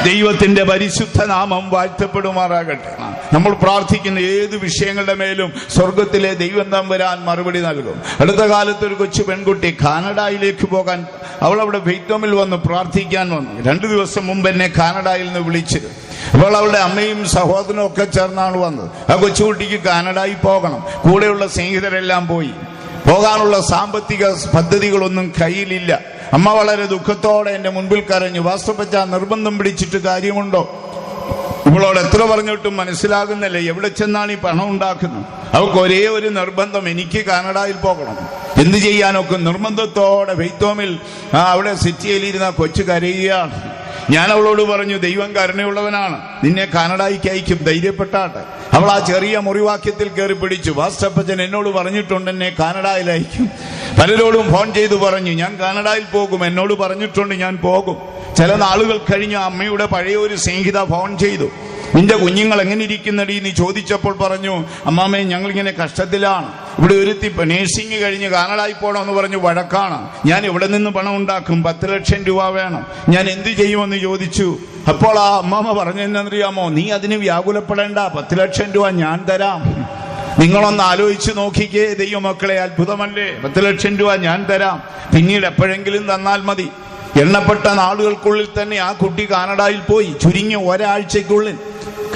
ദൈവത്തിന്റെ പരിശുദ്ധ നാമം വാഴ്ത്തപ്പെടുമാറാകട്ടെ. നമ്മൾ പ്രാർത്ഥിക്കുന്ന ഏത് വിഷയങ്ങളുടെ മേലും സ്വർഗത്തിലെ ദൈവം തമ്പുരാൻ മറുപടി നൽകും. അടുത്ത കാലത്ത് ഒരു കൊച്ചു പെൺകുട്ടി കാനഡയിലേക്ക് പോകാൻ അവൾ അവിടെ വെയ്റ്റോമിൽ വന്ന് പ്രാർത്ഥിക്കാൻ വന്നു. 2 ദിവസം മുമ്പ് എന്നെ കാനഡയിൽ നിന്ന് വിളിച്ചിരുന്നു. അപ്പോൾ അവളുടെ അമ്മയും സഹോദരനും ഒക്കെ ചേർന്നാണ് വന്നത്. ആ കൊച്ചുകുട്ടിക്ക് കാനഡയിൽ പോകണം. കൂടെയുള്ള സ്നേഹിതരെല്ലാം പോയി. പോകാനുള്ള സാമ്പത്തിക പദ്ധതികളൊന്നും കയ്യിലില്ല. അമ്മ വളരെ ദുഃഖത്തോടെ എന്റെ മുൻപിൽ കരഞ്ഞു. വാസ്തവപ്പച്ച, നിർബന്ധം പിടിച്ചിട്ട് കാര്യമുണ്ടോ? ഇവളോട് എത്ര പറഞ്ഞിട്ടും മനസ്സിലാകുന്നില്ല എവിടെ ചെന്നാണ് ഈ പണം ഉണ്ടാക്കുന്നത്. അവൾക്ക് ഒരേ ഒരു നിർബന്ധം, എനിക്ക് കാനഡയിൽ പോകണം. എന്ത് ചെയ്യാനൊക്കെ നിർബന്ധത്തോടെ വെയ്ത്തോമിൽ അവിടെ സിറ്റിയിലിരുന്ന കൊച്ചു കരയുകയാണ്. ഞാൻ അവളോട് പറഞ്ഞു, ദൈവം കരുണയുള്ളവനാണ്, നിന്നെ കാനഡയ്ക്ക് അയക്കും, ധൈര്യപ്പെട്ടാട്ടെ. അവൾ ആ ചെറിയ മുറിവാക്യത്തിൽ കയറി പിടിച്ചു. വാസ്തവപ്പച്ചൻ എന്നോട് പറഞ്ഞിട്ടുണ്ട് എന്നെ കാനഡയിൽ അയക്കും. പലരോടും ഫോൺ ചെയ്തു പറഞ്ഞു, ഞാൻ കാനഡയിൽ പോകും, എന്നോട് പറഞ്ഞിട്ടുണ്ട് ഞാൻ പോകും. ചില നാളുകൾ കഴിഞ്ഞ് അമ്മയുടെ പഴയ ഒരു സ്നേഹിത ഫോൺ ചെയ്തു. നിന്റെ കുഞ്ഞുങ്ങൾ എങ്ങനെ ഇരിക്കുന്നടി നീ ചോദിച്ചപ്പോൾ പറഞ്ഞു, അമ്മാമ്മേ ഞങ്ങളിങ്ങനെ കഷ്ടത്തിലാണ്, ഇവിടെ ഒരുത്തി നേഴ്സിംഗ് കഴിഞ്ഞ് കാനഡയിൽ പോകണമെന്ന് പറഞ്ഞു വഴക്കാണ്. ഞാൻ ഇവിടെ നിന്ന് പണം ഉണ്ടാക്കും, 10 ലക്ഷം രൂപ വേണം, ഞാൻ എന്ത് ചെയ്യുമെന്ന് ചോദിച്ചു. അപ്പോൾ ആ അമ്മാമ്മ പറഞ്ഞെന്നറിയാമോ, നീ അതിന് വ്യാകുലപ്പെടേണ്ട, 10 ലക്ഷം രൂപ ഞാൻ തരാം. നിങ്ങളൊന്ന് ആലോചിച്ച് നോക്കിക്കേ ദൈവമക്കളെ, അത്ഭുതമല്ലേ? 10 ലക്ഷം രൂപ ഞാൻ തരാം, പിന്നീട് എപ്പോഴെങ്കിലും തന്നാൽ മതി. എണ്ണപ്പെട്ട നാളുകൾക്കുള്ളിൽ തന്നെ ആ കുട്ടി കാനഡയിൽ പോയി. ചുരുങ്ങിയ ഒരാഴ്ചക്കുള്ളിൽ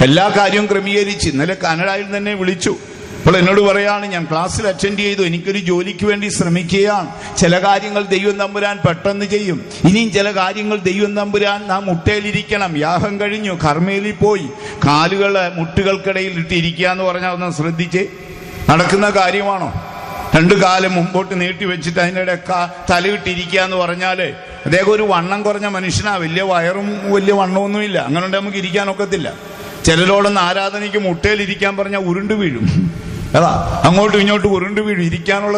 എല്ലാ കാര്യവും ക്രമീകരിച്ച് ഇന്നലെ കാനഡയിൽ തന്നെ വിളിച്ചു. അപ്പോൾ എന്നോട് പറയാണ്, ഞാൻ ക്ലാസ്സിൽ അറ്റൻഡ് ചെയ്തു, എനിക്കൊരു ജോലിക്ക് വേണ്ടി ശ്രമിക്കുകയാണ്. ചില കാര്യങ്ങൾ ദൈവം തമ്പുരാൻ പെട്ടെന്ന് ചെയ്യും. ഇനിയും ചില കാര്യങ്ങൾ ദൈവം തമ്പുരാൻ നാം മുട്ടയിലിരിക്കണം. യാഗം കഴിഞ്ഞു, കർമ്മേലിൽ പോയി, കാലുകളെ മുട്ടുകൾക്കിടയിൽ ഇട്ടിരിക്കുക എന്ന് പറഞ്ഞാൽ ഒന്ന് ശ്രദ്ധിച്ചേ, നടക്കുന്ന കാര്യമാണോ? 2 കാലം മുമ്പോട്ട് നീട്ടി വെച്ചിട്ട് അതിൻ്റെ ഇടയ്ക്ക് തലയിട്ടിരിക്കുക എന്ന് പറഞ്ഞാൽ അദ്ദേഹം ഒരു വണ്ണം കുറഞ്ഞ മനുഷ്യനാ, വലിയ വയറും വലിയ വണ്ണമൊന്നുമില്ല. അങ്ങനെ ഉണ്ടെങ്കിൽ നമുക്ക് ഇരിക്കാനൊക്കത്തില്ല. ചിലരോടൊന്ന് ആരാധനയ്ക്ക് മുട്ടയിലിരിക്കാൻ പറഞ്ഞാൽ ഉരുണ്ടു വീഴും. അതാ, അങ്ങോട്ടും ഇങ്ങോട്ടും ഉരുണ്ടു വീഴും. ഇരിക്കാനുള്ള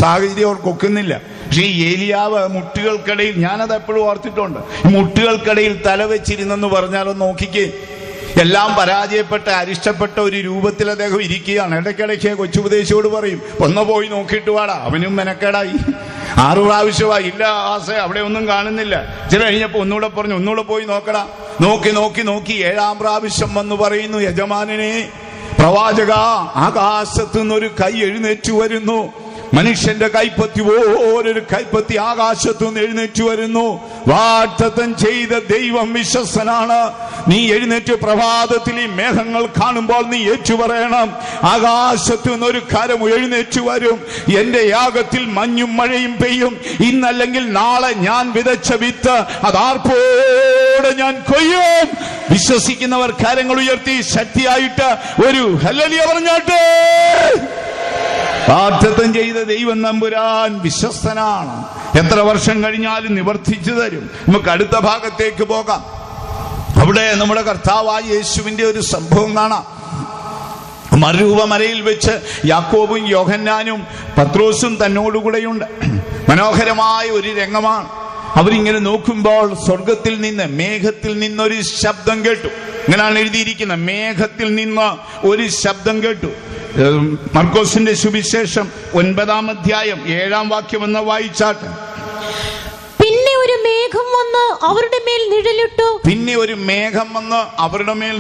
സാഹചര്യം അവർക്ക് ഒക്കുന്നില്ല. പക്ഷേ ഈ ഏലിയാവ് മുട്ടുകൾക്കിടയിൽ, ഞാനത് എപ്പോഴും ഓർത്തിട്ടുണ്ട്, മുട്ടുകൾക്കിടയിൽ തല വെച്ചിരുന്നെന്ന് പറഞ്ഞാലൊന്ന് നോക്കിക്കേ. എല്ലാം പരാജയപ്പെട്ട അരിഷ്ടപ്പെട്ട ഒരു രൂപത്തിൽ അദ്ദേഹം ഇരിക്കുകയാണ്. ഇടയ്ക്കിടയ്ക്ക് കൊച്ചുപദേശിയോട് പറയും, ഒന്ന് പോയി നോക്കിയിട്ട് വാടാ. അവനും മെനക്കേടായി. 6 പ്രാവശ്യമായി, ഇല്ല ആസെ അവിടെ ഒന്നും കാണുന്നില്ല. ചില കഴിഞ്ഞപ്പോൾ ഒന്നുകൂടെ പറഞ്ഞു, ഒന്നുകൂടെ പോയി നോക്കടാ. നോക്കി 7-ാം പ്രാവശ്യം വന്ന് പറയുന്നു, യജമാനനെ, പ്രവാചക, ആകാശത്തു നിന്നൊരു കൈ എഴുന്നേറ്റ് വരുന്നു. മനുഷ്യന്റെ കൈപ്പത്തി ഓരോരു കൈപ്പത്തി ആകാശത്തു നിന്ന് എഴുന്നേറ്റ് വരുന്നു. വാഗ്ദത്തം ചെയ്ത ദൈവം വിശ്വസ്തനാണ്. നീ എഴുന്നേറ്റ് പ്രഭാതത്തിൽ ഈ മേഘങ്ങൾ കാണുമ്പോൾ നീ ഏറ്റുപറയണം, ആകാശത്തു നിന്നൊരു കരം എഴുന്നേറ്റ് വരും. എന്റെ യാഗത്തിൽ മഞ്ഞും മഴയും പെയ്യും. ഇന്നല്ലെങ്കിൽ നാളെ ഞാൻ വിതച്ച വിത്ത് അതാർപ്പോടെ ഞാൻ കൊയ്യും. വിശ്വസിക്കുന്നവർ കരങ്ങൾ ഉയർത്തി ശക്തിയായിട്ട് ഒരു ഹല്ലേലൂയ പറഞ്ഞാട്ടെ. വാഗ്ദത്തം ചെയ്ത ദൈവം തമ്പുരാൻ വിശ്വസ്തനാണ്. എത്ര വർഷം കഴിഞ്ഞാലും നിവർത്തിച്ചു തരും. നമുക്ക് അടുത്ത ഭാഗത്തേക്ക് പോകാം. അവിടെ നമ്മുടെ കർത്താവായ യേശുവിന്റെ ഒരു സംഭവം കാണാം. മരുഭൂമലയിൽ വെച്ച് യാക്കോബും യോഹന്നാനും പത്രോസും തന്നോടുകൂടെയുണ്ട്. മനോഹരമായ ഒരു രംഗമാണ്. അവരിങ്ങനെ നോക്കുമ്പോൾ സ്വർഗത്തിൽ നിന്ന്, മേഘത്തിൽ നിന്നൊരു ശബ്ദം കേട്ടു. ഇങ്ങനെയാണ് എഴുതിയിരിക്കുന്നത്, മേഘത്തിൽ നിന്ന് ഒരു ശബ്ദം കേട്ടു. മർക്കോസിന്റെ സുവിശേഷം 9-ാം അധ്യായം 7-ാം വാക്യം എന്ന് വായിച്ചാട്ടെ. പിന്നെ ഒരു മേഘം വന്ന് അവരുടെ മേൽ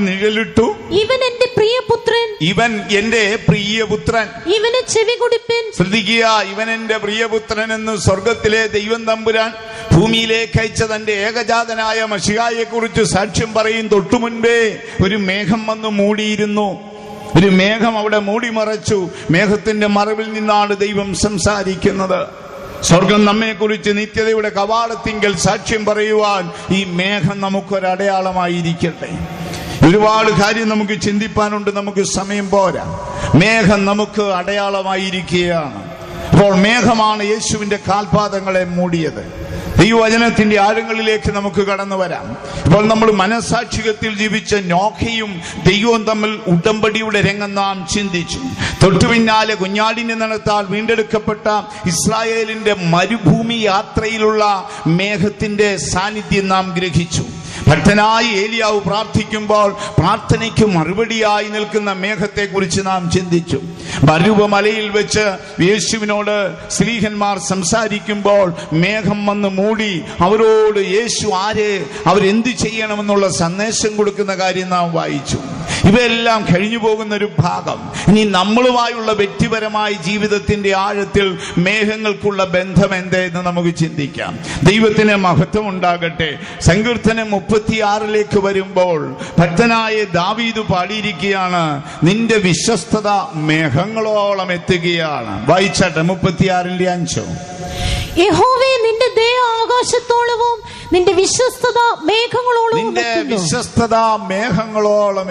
നിഴലിട്ടു. ഇവൻ എന്റെ പ്രിയപുത്രൻ, ഇവൻ എന്റെ പ്രിയപുത്രൻ, ഇവന് ചെവി കൊടുപ്പിൻ. ശ്രദ്ധിക്കുക, ഇവൻ എന്റെ പ്രിയപുത്രൻ എന്ന് സ്വർഗത്തിലെ ദൈവം തമ്പുരാൻ ഭൂമിയിലേക്ക് അയച്ച തന്റെ ഏകജാതനായ മശിഹായെ കുറിച്ച് സാക്ഷ്യം പറയും തൊട്ടുമുൻപേ ഒരു മേഘം വന്ന് മൂടിയിരുന്നു. ഒരു മേഘം അവിടെ മൂടി മറച്ചു. മേഘത്തിന്റെ മറവിൽ നിന്നാണ് ദൈവം സംസാരിക്കുന്നത്. സ്വർഗം നമ്മെ കുറിച്ച് നിത്യതയുടെ കവാടത്തിങ്കൽ സാക്ഷ്യം പറയുവാൻ ഈ മേഘം നമുക്കൊരടയാളമായിരിക്കട്ടെ. ഒരുപാട് കാര്യം നമുക്ക് ചിന്തിപ്പാനുണ്ട്, നമുക്ക് സമയം പോരാ. മേഘം നമുക്ക് അടയാളമായിരിക്കുകയാണ്. അപ്പോൾ മേഘമാണ് യേശുവിന്റെ കാൽപാദങ്ങളെ മൂടിയത്. ദൈവവചനത്തിന്റെ ആഴങ്ങളിലേക്ക് നമുക്ക് കടന്നു വരാം. ഇപ്പോൾ നമ്മൾ മനസാക്ഷികത്തിൽ ജീവിച്ച നോഹയും ദൈവവും തമ്മിൽ ഉടമ്പടിയുടെ രംഗം നാം ചിന്തിച്ചു. തൊട്ടു പിന്നാലെ കുഞ്ഞാടിന്റെ നടത്താൽ വീണ്ടെടുക്കപ്പെട്ട ഇസ്രായേലിന്റെ മരുഭൂമി യാത്രയിലുള്ള മേഘത്തിന്റെ സാന്നിധ്യം നാം ഗ്രഹിച്ചു. ഭക്തനായി ഏലിയാവ് പ്രാർത്ഥിക്കുമ്പോൾ പ്രാർത്ഥനയ്ക്ക് മറുപടിയായി നിൽക്കുന്ന മേഘത്തെക്കുറിച്ച് നാം ചിന്തിച്ചു. മരുഭമലയിൽ വെച്ച് യേശുവിനോട് സ്ലീഹന്മാർ സംസാരിക്കുമ്പോൾ മേഘം വന്ന് മൂടി അവരോട് യേശു ആര്, അവരെന്ത് ചെയ്യണമെന്നുള്ള സന്ദേശം കൊടുക്കുന്ന കാര്യം നാം വായിച്ചു. ഇവയെല്ലാം കഴിഞ്ഞു പോകുന്ന ഒരു ഭാഗം. ഇനി നമ്മളുമായുള്ള വ്യക്തിപരമായ ജീവിതത്തിന്റെ ആഴത്തിൽ മേഘങ്ങൾക്കുള്ള ബന്ധം എന്തെന്ന് നമുക്ക് ചിന്തിക്കാം. ദൈവത്തിന് മഹത്വം ഉണ്ടാകട്ടെ. സങ്കീർത്തനം 36 വരുമ്പോൾ ഭക്തനായ ദാവീദ് പാടിയിരിക്കുകയാണ്, നിന്റെ വിശ്വസ്തത മേഘങ്ങളോളം എത്തുകയാണ്. വായിച്ചാട്ടെ 36:5. യഹോവേ, നിന്റെ ദയ ആകാശത്തോളവും നിന്റെ വിശ്വസ്തത മേഘങ്ങളോളം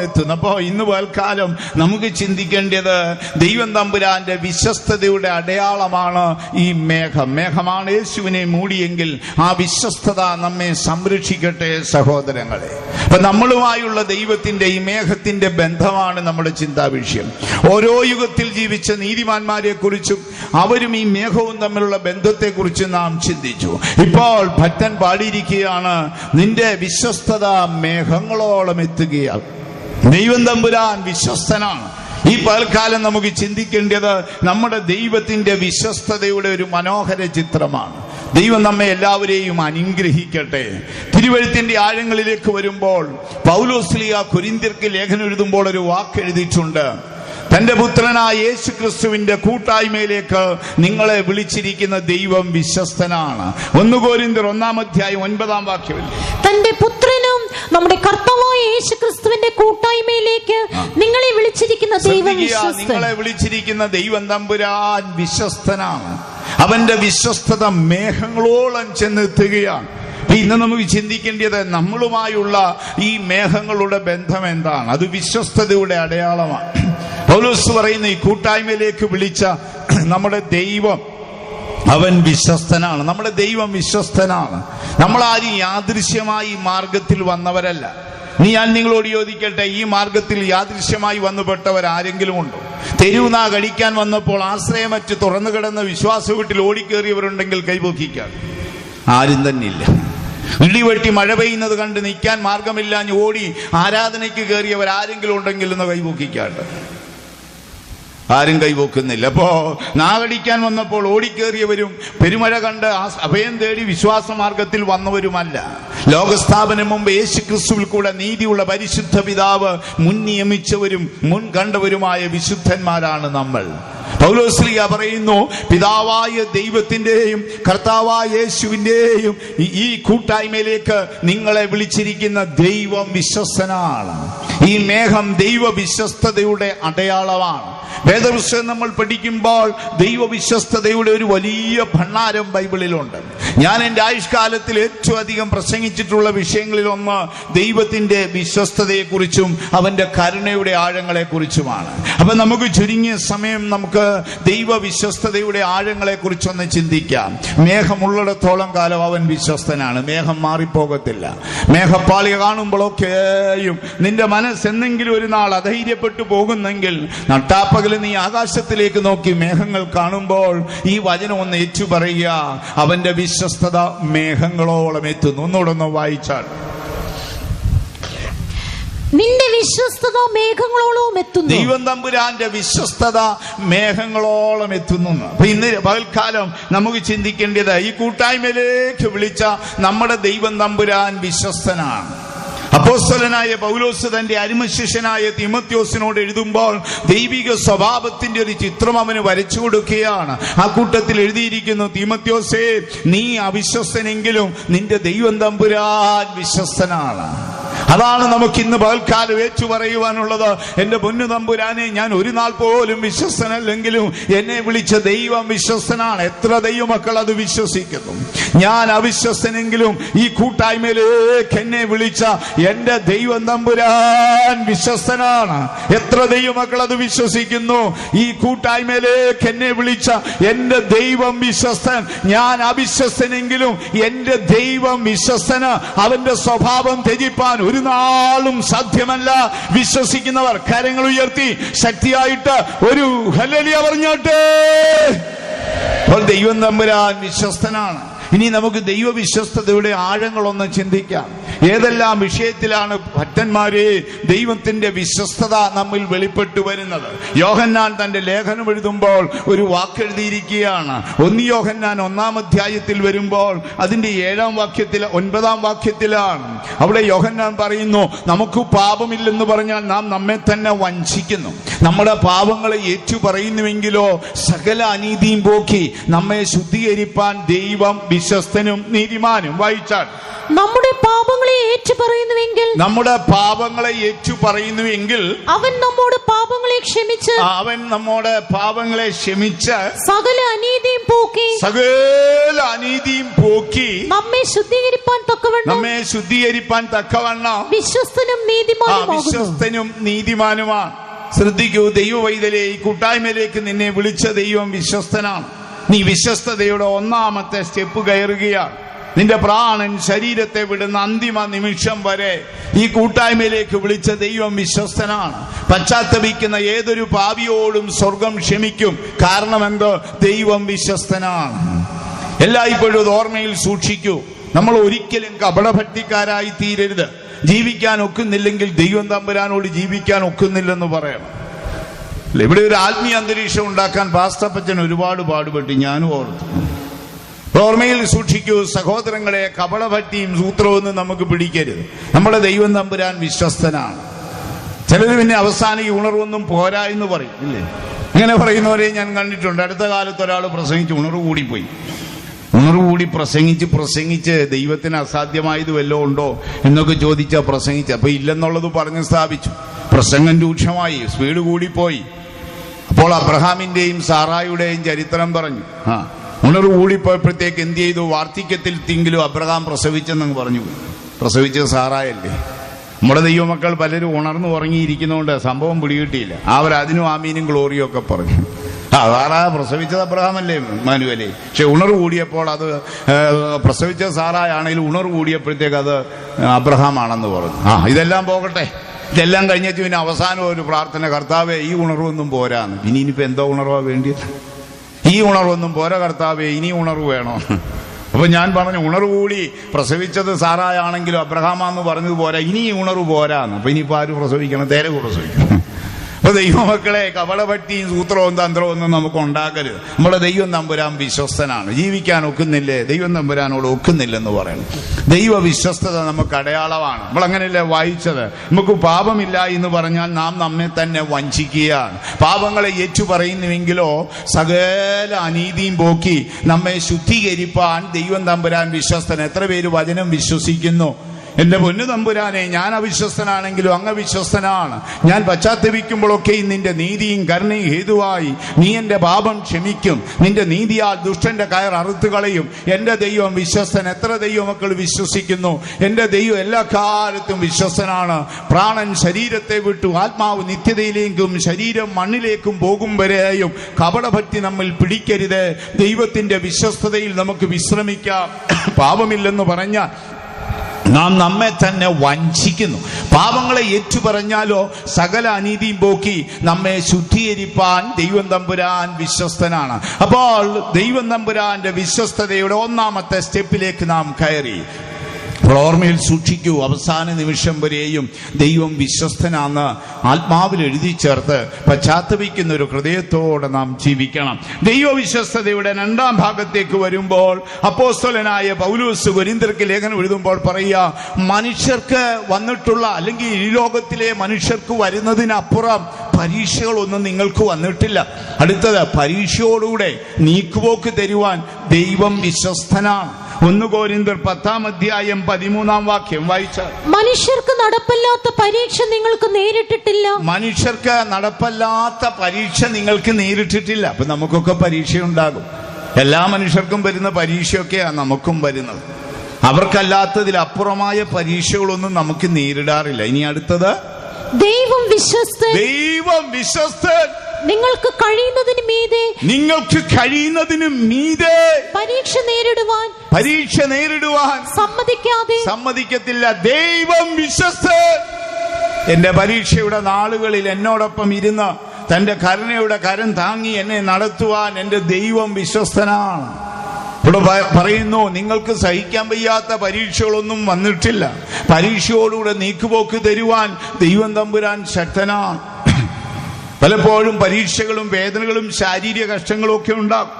എത്തുന്നു. അപ്പോ ഇന്ന് പൽക്കാലം നമുക്ക് ചിന്തിക്കേണ്ടത് ദൈവം തമ്പുരാന്റെ വിശ്വസ്തതയുടെ അടയാളമാണ് ഈ മേഘം. മേഘമാണ് യേശുവിനെ മൂടിയെങ്കിൽ ആ വിശ്വസ്തത നമ്മെ സംരക്ഷിക്കട്ടെ സഹോദരങ്ങളെ. അപ്പൊ നമ്മളുമായുള്ള ദൈവത്തിന്റെ ഈ മേഘത്തിന്റെ ബന്ധമാണ് നമ്മുടെ ചിന്താ വിഷയം. ഓരോ യുഗത്തിൽ ജീവിച്ച നീതിമാന്മാരെ കുറിച്ചും അവരും ഈ മേഘവും തമ്മിലുള്ള ബന്ധത്തെക്കുറിച്ച് നാം ചിന്തിച്ചു. ഇപ്പോൾ ഭക്തൻ പാടിയിരിക്കുകയാണ്, നിന്റെ വിശ്വസ്തത മേഘങ്ങളോളം എത്തുകയാണ്. ദൈവം തമ്പുരാൻ വിശ്വസ്തനാണ്. ഈ പൽക്കാലം നമുക്ക് ചിന്തിക്കേണ്ടത് നമ്മുടെ ദൈവത്തിന്റെ വിശ്വസ്തതയുടെ ഒരു മനോഹര ചിത്രമാണ്. ദൈവം നമ്മെ എല്ലാവരെയും അനുഗ്രഹിക്കട്ടെ. തിരുവെഴുത്തിന്റെ ആഴങ്ങളിലേക്ക് വരുമ്പോൾ പൗലോസ്ലീഹ കൊരിന്ത്യർക്ക് ലേഖനം എഴുതുമ്പോൾ ഒരു വാക്ക് എഴുതിയിട്ടുണ്ട്, തന്റെ പുത്രനായ യേശു ക്രിസ്തുവിന്റെ കൂട്ടായ്മയിലേക്ക് നിങ്ങളെ വിളിച്ചിരിക്കുന്ന ദൈവം വിശ്വസ്തനാണ്. 1 കൊരിന്ത്യർ 1:9 തന്റെ പുത്രനും നമ്മുടെ കർത്താവായ യേശു ക്രിസ്തുവിന്റെ കൂട്ടായ്മയിലേക്ക് നിങ്ങളെ വിളിച്ചിരിക്കുന്ന ദൈവം തമ്പുരാൻ വിശ്വസ്തനാണ്. അവന്റെ വിശ്വസ്തത മേഘങ്ങളോളം ചെന്നെത്തുകയാണ്. ഇന്ന് നമുക്ക് ചിന്തിക്കേണ്ടത് നമ്മളുമായുള്ള ഈ മേഘങ്ങളുടെ ബന്ധം എന്താണ്? അത് വിശ്വസ്തതയുടെ അടയാളമാണ്. പൗലോസ് പറയുന്ന ഈ കൂട്ടായ്മയിലേക്ക് വിളിച്ച നമ്മുടെ ദൈവം അവൻ വിശ്വസ്തനാണ്. നമ്മുടെ ദൈവം വിശ്വസ്തനാണ്. നമ്മളാരും യാദൃശ്യമായി മാർഗത്തിൽ വന്നവരല്ല. ഞാൻ നിങ്ങളോട് ചോദിക്കട്ടെ, ഈ മാർഗത്തിൽ യാദൃശ്യമായി വന്നുപെട്ടവരാരെങ്കിലും ഉണ്ടോ? തെരുവുനാ കഴിക്കാൻ വന്നപ്പോൾ ആശ്രയമറ്റ് തുറന്നു കിടന്ന വിശ്വാസ വീട്ടിൽ ഓടിക്കേറിയവരുണ്ടെങ്കിൽ കൈപൊക്കിക്കാൻ. ആരും തന്നെ ഇല്ല. ഇടിവെട്ടി മഴ പെയ്യുന്നത് കണ്ട് നിൽക്കാൻ മാർഗമില്ലാഞ്ഞ് ഓടി ആരാധനയ്ക്ക് കയറിയവരാരെങ്കിലും ഉണ്ടെങ്കിൽ ഒന്ന് കൈപൊക്കിക്കാട്ട്. ആരും കൈപോക്കുന്നില്ല. അപ്പോ നാഗടിക്കാൻ വന്നപ്പോൾ ഓടിക്കേറിയവരും പെരുമഴ കണ്ട് അഭയം തേടി വിശ്വാസമാർഗത്തിൽ വന്നവരുമല്ല. ലോകസ്ഥാപനം മുമ്പ് യേശു ക്രിസ്തുവിൽ കൂടെ നീതിയുള്ള പരിശുദ്ധ പിതാവ് മുൻ നിയമിച്ചവരും മുൻ കണ്ടവരുമായ വിശുദ്ധന്മാരാണ് നമ്മൾ. പൗലോസ്ലീഹ പറയുന്നു, പിതാവായ ദൈവത്തിന്റെയും കർത്താവായ യേശുവിന്റെയും ഈ കൂട്ടായ്മയിലേക്ക് നിങ്ങളെ വിളിച്ചിരിക്കുന്ന ദൈവം വിശ്വസ്തനാണ്. ഈ മേഘം ദൈവ വിശ്വസ്തതയുടെ അടയാളമാണ്. വേദപുസ്തകം നമ്മൾ പഠിക്കുമ്പോൾ ദൈവവിശ്വസ്തതയുടെ ഒരു വലിയ ഭണ്ഡാരം ബൈബിളിലുണ്ട്. ഞാൻ എൻ്റെ ആയുഷ്കാലത്തിൽ ഏറ്റവും അധികം പ്രസംഗിച്ചിട്ടുള്ള വിഷയങ്ങളിൽ ഒന്ന് ദൈവത്തിന്റെ വിശ്വസ്തതയെക്കുറിച്ചും അവന്റെ കരുണയുടെ ആഴങ്ങളെക്കുറിച്ചുമാണ്. അപ്പൊ നമുക്ക് ചുരുങ്ങിയ സമയം നമുക്ക് ദൈവവിശ്വസ്തതയുടെ ആഴങ്ങളെക്കുറിച്ചൊന്ന് ചിന്തിക്കാം. മേഘമുള്ളിടത്തോളം കാലം അവൻ വിശ്വസ്തനാണ്. മേഘം മാറിപ്പോകത്തില്ല. മേഘപ്പാളിക കാണുമ്പോഴൊക്കെയും നിന്റെ മനസ്സെന്നെങ്കിലും ഒരു നാൾ അധൈര്യപ്പെട്ടു പോകുന്നെങ്കിൽ നട്ടാപ്പകൽ നീ ആകാശത്തിലേക്ക് നോക്കി മേഘങ്ങൾ കാണുമ്പോൾ ഈ വചനം ഒന്ന് ഏറ്റു പറയുക, അവന്റെ വിശ്വസ്തത മേഘങ്ങളോളം എത്തുന്നു. ഒന്നുകൂടൊന്ന് വായിച്ചാൽ, നിന്റെ വിശ്വസ്തത മേഘങ്ങളോളം എത്തുന്നു. ദൈവം തമ്പുരാന്റെ വിശ്വസ്തത മേഘങ്ങളോളം എത്തുന്നു. അപ്പൊ ഇന്ന് പകൽക്കാലം നമുക്ക് ചിന്തിക്കേണ്ടത് ഈ കൂട്ടായ്മയിലേക്ക് വിളിച്ച നമ്മുടെ ദൈവം തമ്പുരാൻ വിശ്വസ്തനാണ്. അപ്പോസ്തലനായ പൗലോസ് തന്റെ അരുമശിഷ്യനായ തീമോഥെയോസിനോട് എഴുതുമ്പോൾ ദൈവിക സ്വഭാവത്തിന്റെ ഒരു ചിത്രം അവന് വരച്ചു കൊടുക്കുകയാണ്. ആ കൂട്ടത്തിൽ എഴുതിയിരിക്കുന്നു, തീമോഥെയോസേ, നീ അവിശ്വസ്തനെങ്കിലും നിന്റെ ദൈവം തമ്പുരാൻ വിശ്വസ്തനാണ്. അതാണ് നമുക്ക് ഇന്ന് പകൽക്കാലം ഏറ്റു പറയുവാനുള്ളത്. എന്റെ പൊന്നു തമ്പുരാനെ, ഞാൻ ഒരു നാൾ പോലും വിശ്വസ്തനല്ലെങ്കിലും എന്നെ വിളിച്ച ദൈവം വിശ്വസ്തനാണ്. എത്ര ദൈവമക്കൾ അത് വിശ്വസിക്കുന്നു? ഞാൻ അവിശ്വസ്തനെങ്കിലും ഈ കൂട്ടായ്മയിലേക്ക് എന്നെ വിളിച്ച എന്റെ ദൈവം തമ്പുരാൻ വിശ്വസ്തനാണ്. എത്ര ദൈവമക്കൾ അത് വിശ്വസിക്കുന്നു? ഈ കൂട്ടായ്മയിലേക്ക് എന്നെ വിളിച്ച എന്റെ ദൈവം വിശ്വസ്തൻ. ഞാൻ അവിശ്വസ്തനെങ്കിലും എന്റെ ദൈവം വിശ്വസ്തന്. അവന്റെ സ്വഭാവം ത്യജിപ്പാൻ ഒരു നാളും സാധ്യമല്ല. വിശ്വസിക്കുന്നവർ കരങ്ങൾ ഉയർത്തി ശക്തിയായിട്ട് ഒരു ഹല്ലേലൂയ പറഞ്ഞോട്ടെ. അപ്പോൾ ദൈവം തമ്പുരാൻ വിശ്വസ്തനാണ്. ഇനി നമുക്ക് ദൈവവിശ്വസ്തതയുടെ ആഴങ്ങളൊന്ന് ചിന്തിക്കാം. ഏതെല്ലാം വിഷയത്തിലാണ് ഭക്തന്മാരെ ദൈവത്തിന്റെ വിശ്വസ്തത നമ്മിൽ വെളിപ്പെട്ടു വരുന്നത്? യോഹന്നാൻ തന്റെ ലേഖനം എഴുതുമ്പോൾ ഒരു വാക്കെഴുതിയിരിക്കുകയാണ്. 1 യോഹന്നാൻ 1-ാം അധ്യായത്തിൽ വരുമ്പോൾ അതിന്റെ 7-ാം വാക്യത്തിൽ 9-ാം വാക്യത്തിലാണ്. അവിടെ യോഹന്നാൻ പറയുന്നു, നമുക്ക് പാപമില്ലെന്ന് പറഞ്ഞാൽ നാം നമ്മെ തന്നെ വഞ്ചിക്കുന്നു. നമ്മുടെ പാപങ്ങളെ ഏറ്റു പറയുന്നുവെങ്കിലോ സകല അനീതിയും പോക്കി നമ്മെ ശുദ്ധീകരിപ്പാൻ ദൈവം വിശ്വസ്തനും നീതിമാനും. വായിച്ചാൽ നമ്മുടെ പാപങ്ങളെ ഏറ്റു പറയുന്നുവെങ്കിൽ അവൻ നമ്മുടെ പാപങ്ങളെ ക്ഷമിച്ച് സകല അനീതിയും പോക്കി നമ്മെ ശുദ്ധീകരിപ്പാൻ തക്കവണ്ണം വിശ്വസ്തനും നീതിമാനുമാണ്. ശ്രദ്ധിക്കൂ, ദൈവവൈതലേ, ഈ കൂട്ടായ്മയിലേക്ക് നിന്നെ വിളിച്ച ദൈവം വിശ്വസ്തനാണ്. നീ വിശ്വസ്തതയുടെ 1-ാമത്തെ സ്റ്റെപ്പ് കയറുകയാണ്. നിന്റെ പ്രാണൻ ശരീരത്തെ വിടുന്ന അന്തിമ നിമിഷം വരെ ഈ കൂട്ടായ്മയിലേക്ക് വിളിച്ച ദൈവം വിശ്വസ്തനാണ്. പശ്ചാത്തപിക്കുന്ന ഏതൊരു പാപിയോടും സ്വർഗം ക്ഷമിക്കും. കാരണം എന്തോ? ദൈവം വിശ്വസ്തനാണ്. എല്ലായ്പ്പോഴും ഓർമ്മയിൽ സൂക്ഷിക്കൂ, നമ്മൾ ഒരിക്കലും കപടഭക്തിക്കാരായി തീരരുത്. ജീവിക്കാൻ ഒക്കുന്നില്ലെങ്കിൽ ദൈവം തമ്പുരാനോട് ജീവിക്കാൻ ഒക്കുന്നില്ലെന്ന് പറയണം. ഇവിടെ ഒരു ആത്മീയ അന്തരീക്ഷം ഉണ്ടാക്കാൻ പാസ്റ്റപ്പച്ചൻ ഒരുപാട് പാടുപെട്ട് ഞാനും ഓർത്തു. ഓർമ്മയിൽ സൂക്ഷിക്കൂ സഹോദരങ്ങളെ, കപടഭക്തിയും സൂത്രമൊന്നും നമുക്ക് പിടിക്കരുത്. നമ്മുടെ ദൈവം തമ്പുരാൻ വിശ്വസ്തനാണ്. ചിലർ പിന്നെ അവസാനിക്ക് ഉണർവൊന്നും പോരാ എന്ന് പറയും, ഇല്ലേ? അങ്ങനെ പറയുന്നവരെ ഞാൻ കണ്ടിട്ടുണ്ട്. അടുത്ത കാലത്ത് ഒരാൾ പ്രസംഗിച്ച് ഉണർവ് കൂടി പ്രസംഗിച്ച് ദൈവത്തിന് അസാധ്യമായത് വല്ലതും ഉണ്ടോ എന്നൊക്കെ ചോദിച്ചാൽ പ്രസംഗിച്ച് അപ്പൊ ഇല്ലെന്നുള്ളത് പറഞ്ഞ് സ്ഥാപിച്ചു. പ്രസംഗം രൂക്ഷമായി, സ്പീഡ് കൂടിപ്പോയി. അപ്പോൾ അബ്രഹാമിന്റെയും സാറായുടെയും ചരിത്രം പറഞ്ഞു. ഉണർവ് കൂടിപ്പോയപ്പോഴത്തേക്ക് എന്ത് ചെയ്തു? വാർദ്ധക്യത്തിൽ തിങ്കിലും അബ്രഹാം പ്രസവിച്ചെന്ന് പറഞ്ഞു. പ്രസവിച്ചത് സാറായല്ലേ. നമ്മുടെ ദൈവമക്കൾ പലരും ഉണർന്നു ഉറങ്ങിയിരിക്കുന്നതുകൊണ്ട് സംഭവം പിടികിട്ടിയില്ല. അതിനും ആമീനും ഗ്ലോറിയും ഒക്കെ പറഞ്ഞു. സാറാ പ്രസവിച്ചത് അബ്രഹാമല്ലേ, മാനുവലേ. പക്ഷെ ഉണർവ് കൂടിയപ്പോൾ അത് പ്രസവിച്ചത് സാറായാണെങ്കിലും ഉണർവ് കൂടിയപ്പോഴത്തേക്ക് അത് അബ്രഹാമാണെന്ന് പറഞ്ഞു. ഇതെല്ലാം പോകട്ടെ. ഇതെല്ലാം കഴിഞ്ഞിട്ട് പിന്നെ അവസാനം ഒരു പ്രാർത്ഥന, കർത്താവേ ഈ ഉണർവൊന്നും പോരാന്ന്. ഇനിയിപ്പോ എന്തോ ഉണർവാ വേണ്ടിയത്? ഈ ഉണർവൊന്നും പോരാ കർത്താവേ, ഇനി ഉണർവ് വേണോ? അപ്പൊ ഞാൻ പറഞ്ഞു, ഉണർവ് കൂടി പ്രസവിച്ചത് സാറായാണെങ്കിലും അബ്രഹാമാന്ന് പറഞ്ഞത് പോരാ, ഇനി ഉണർവ് പോരാന്ന്. അപ്പൊ ഇനിയിപ്പോ ആര് പ്രസവിക്കണം? തേരവ് പ്രസവിക്കണം. അപ്പൊ ദൈവമക്കളെ, കപടഭക്തിയും സൂത്രവും തന്ത്രവും ഒന്നും നമുക്ക് ഉണ്ടാക്കരുത്. നമ്മുടെ ദൈവം തമ്പുരാൻ വിശ്വസ്തനാണ്. ജീവിക്കാൻ ഒക്കുന്നില്ലേ? ദൈവം തമ്പുരാനോട് ഒക്കുന്നില്ലെന്ന് പറയണം. ദൈവ വിശ്വസ്തത നമുക്ക് അടയാളമാണ്. നമ്മൾ അങ്ങനെയല്ലേ വായിച്ചത്? നമുക്ക് പാപമില്ല എന്ന് പറഞ്ഞാൽ നാം നമ്മെ തന്നെ വഞ്ചിക്കുകയാണ്. പാപങ്ങളെ ഏറ്റു പറയുന്നുവെങ്കിലോ സകല അനീതിയും പോക്കി നമ്മെ ശുദ്ധീകരിപ്പാൻ ദൈവം തമ്പുരാൻ വിശ്വസ്തൻ. എത്ര പേര് വചനം വിശ്വസിക്കുന്നു? എന്റെ പൊന്നു തമ്പുരാനെ, ഞാൻ അവിശ്വസ്തനാണെങ്കിലും അങ്ങ് വിശ്വസ്തനാണ്. ഞാൻ പശ്ചാത്തപിക്കുമ്പോഴൊക്കെയും നിന്റെ നീതിയും കരുണയും ഹേതുവായി നീ എന്റെ പാപം ക്ഷമിക്കും. നിന്റെ നീതിയാൽ ദുഷ്ടന്റെ കയർ അറുത്തു കളയും. എന്റെ ദൈവം വിശ്വസ്തൻ. എത്ര ദൈവമക്കൾ വിശ്വസിക്കുന്നു? എന്റെ ദൈവം എല്ലാ കാലത്തും വിശ്വസ്തനാണ്. പ്രാണൻ ശരീരത്തെ വിട്ടു ആത്മാവ് നിത്യതയിലേക്കും ശരീരം മണ്ണിലേക്കും പോകും വരെയും കപടഭക്തി നമ്മിൽ പിടിക്കരുത്. ദൈവത്തിന്റെ വിശ്വസ്തതയിൽ നമുക്ക് വിശ്രമിക്കാം. പാപമില്ലെന്ന് പറഞ്ഞാൽ നാം നമ്മെ തന്നെ വഞ്ചിക്കുന്നു. പാപങ്ങളെ ഏറ്റുപറഞ്ഞാലോ സകല അനീതിയും പോക്കി നമ്മെ ശുദ്ധീകരിപ്പാൻ ദൈവം തമ്പുരാൻ വിശ്വസ്തനാണ്. അപ്പോൾ ദൈവം തമ്പുരാന്റെ വിശ്വസ്തതയുടെ 1-ാമത്തെ സ്റ്റെപ്പിലേക്ക് നാം കയറി. ഓർമ്മയിൽ സൂക്ഷിക്കൂ, അവസാന നിമിഷം വരെയും ദൈവം വിശ്വസ്തനാന്ന് ആത്മാവിൽ എഴുതി ചേർത്ത് പശ്ചാത്തപിക്കുന്ന ഒരു ഹൃദയത്തോടെ നാം ജീവിക്കണം. ദൈവവിശ്വസ്തതയുടെ 2-ാം ഭാഗത്തേക്ക് വരുമ്പോൾ അപ്പോസ്തലനായ പൗലോസ് കൊരിന്ത്യർക്ക് ലേഖനം എഴുതുമ്പോൾ പറയുക, മനുഷ്യർക്ക് വന്നിട്ടുള്ള അല്ലെങ്കിൽ ഈ ലോകത്തിലെ മനുഷ്യർക്ക് വരുന്നതിനപ്പുറം പരീക്ഷകളൊന്നും നിങ്ങൾക്ക് വന്നിട്ടില്ല. അടുത്തത്, പരീക്ഷയോടുകൂടെ നീക്കുപോക്ക് തരുവാൻ ദൈവം വിശ്വസ്തനാണ്. 1 കൊരിന്ത്യർ 10-ാം അധ്യായം 13-ാം വാക്യം വായിച്ചാൽ, മനുഷ്യർക്ക് നടപ്പല്ലാത്ത പരീക്ഷ നിങ്ങൾക്ക് നേരിട്ടിട്ടില്ല. മനുഷ്യർക്ക് നടപ്പല്ലാത്ത പരീക്ഷ നിങ്ങൾക്ക് നേരിട്ടിട്ടില്ല. അപ്പൊ നമുക്കൊക്കെ പരീക്ഷയുണ്ടാകും. എല്ലാ മനുഷ്യർക്കും വരുന്ന പരീക്ഷയൊക്കെയാണ് നമുക്കും വരുന്നത്. അവർക്കല്ലാത്തതിലപ്പുറമായ പരീക്ഷകളൊന്നും നമുക്ക് നേരിടാറില്ല. ഇനി അടുത്തത്, ദൈവം വിശ്വസ്തൻ. ദൈവം വിശ്വസ്തൻ. നിങ്ങൾക്ക് കഴിയുന്നതിനും മീതെ പരീക്ഷ നേരിടുവാൻ സമ്മതിക്കത്തില്ല. ദൈവം വിശ്വസ്തൻ. എന്റെ പരീക്ഷയുടെ നാളുകളിൽ എന്നോടൊപ്പം ഇരുന്ന് തന്റെ കരുണയുടെ കരം താങ്ങി എന്നെ നടത്തുവാൻ എന്റെ ദൈവം വിശ്വസ്തനാണ്. ഇവിടെ പറയുന്നു, നിങ്ങൾക്ക് സഹിക്കാൻ വയ്യാത്ത പരീക്ഷകളൊന്നും വന്നിട്ടില്ല. പരീക്ഷയോടുകൂടെ നീക്കുപോക്ക് തരുവാൻ ദൈവം തമ്പുരാൻ ശക്തനാണ്. പലപ്പോഴും പരീക്ഷകളും വേദനകളും ശാരീരിക കഷ്ടങ്ങളും ഒക്കെ ഉണ്ടാകും.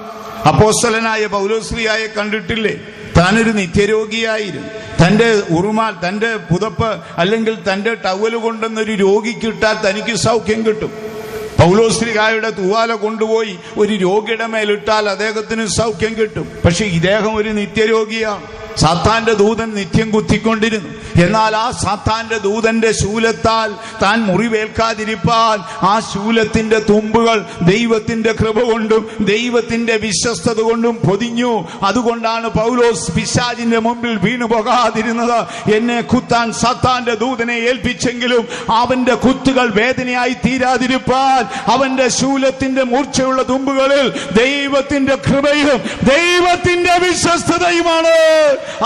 അപ്പോസ്തലനായ പൗലോസ്ലിയായെ കണ്ടിട്ടില്ലേ? താനൊരു നിത്യരോഗിയായിരുന്നു. തന്റെ ഉറുമാൽ, തന്റെ പുതപ്പ് അല്ലെങ്കിൽ തന്റെ ടവല് കൊണ്ടെന്നൊരു രോഗിക്ക് ഇട്ടാൽ തനിക്ക് സൗഖ്യം കിട്ടും. പൗലോസ്ലിഹായുടെ തൂവാല കൊണ്ടുപോയി ഒരു രോഗിയുടെ മേലിട്ടാൽ അദ്ദേഹത്തിന് സൗഖ്യം കിട്ടും. പക്ഷെ ഇദ്ദേഹം ഒരു നിത്യരോഗിയാണ്. സാത്താന്റെ ദൂതൻ നിത്യം കുത്തിക്കൊണ്ടിരുന്നു. എന്നാൽ ആ സാത്താന്റെ ദൂതന്റെ ശൂലത്താൽ താൻ മുറിവേൽക്കാതിരിപ്പാൻ ആ ശൂലത്തിന്റെ തുമ്പുകൾ ദൈവത്തിന്റെ കൃപ കൊണ്ടും ദൈവത്തിന്റെ വിശ്വസ്തത കൊണ്ടും പൊതിഞ്ഞു. അതുകൊണ്ടാണ് പൗലോസ് പിശാചിന്റെ മുമ്പിൽ വീണു പോകാതിരുന്നത്. എന്നെ കുത്താൻ സാത്താന്റെ ദൂതനെ ഏൽപ്പിച്ചെങ്കിലും അവന്റെ കുത്തുകൾ വേദനയായി തീരാതിരിപ്പാൻ അവന്റെ ശൂലത്തിന്റെ മൂർച്ചയുള്ള തുമ്പുകളിൽ ദൈവത്തിന്റെ കൃപയും ദൈവത്തിന്റെ വിശ്വസ്തതയുമാണ്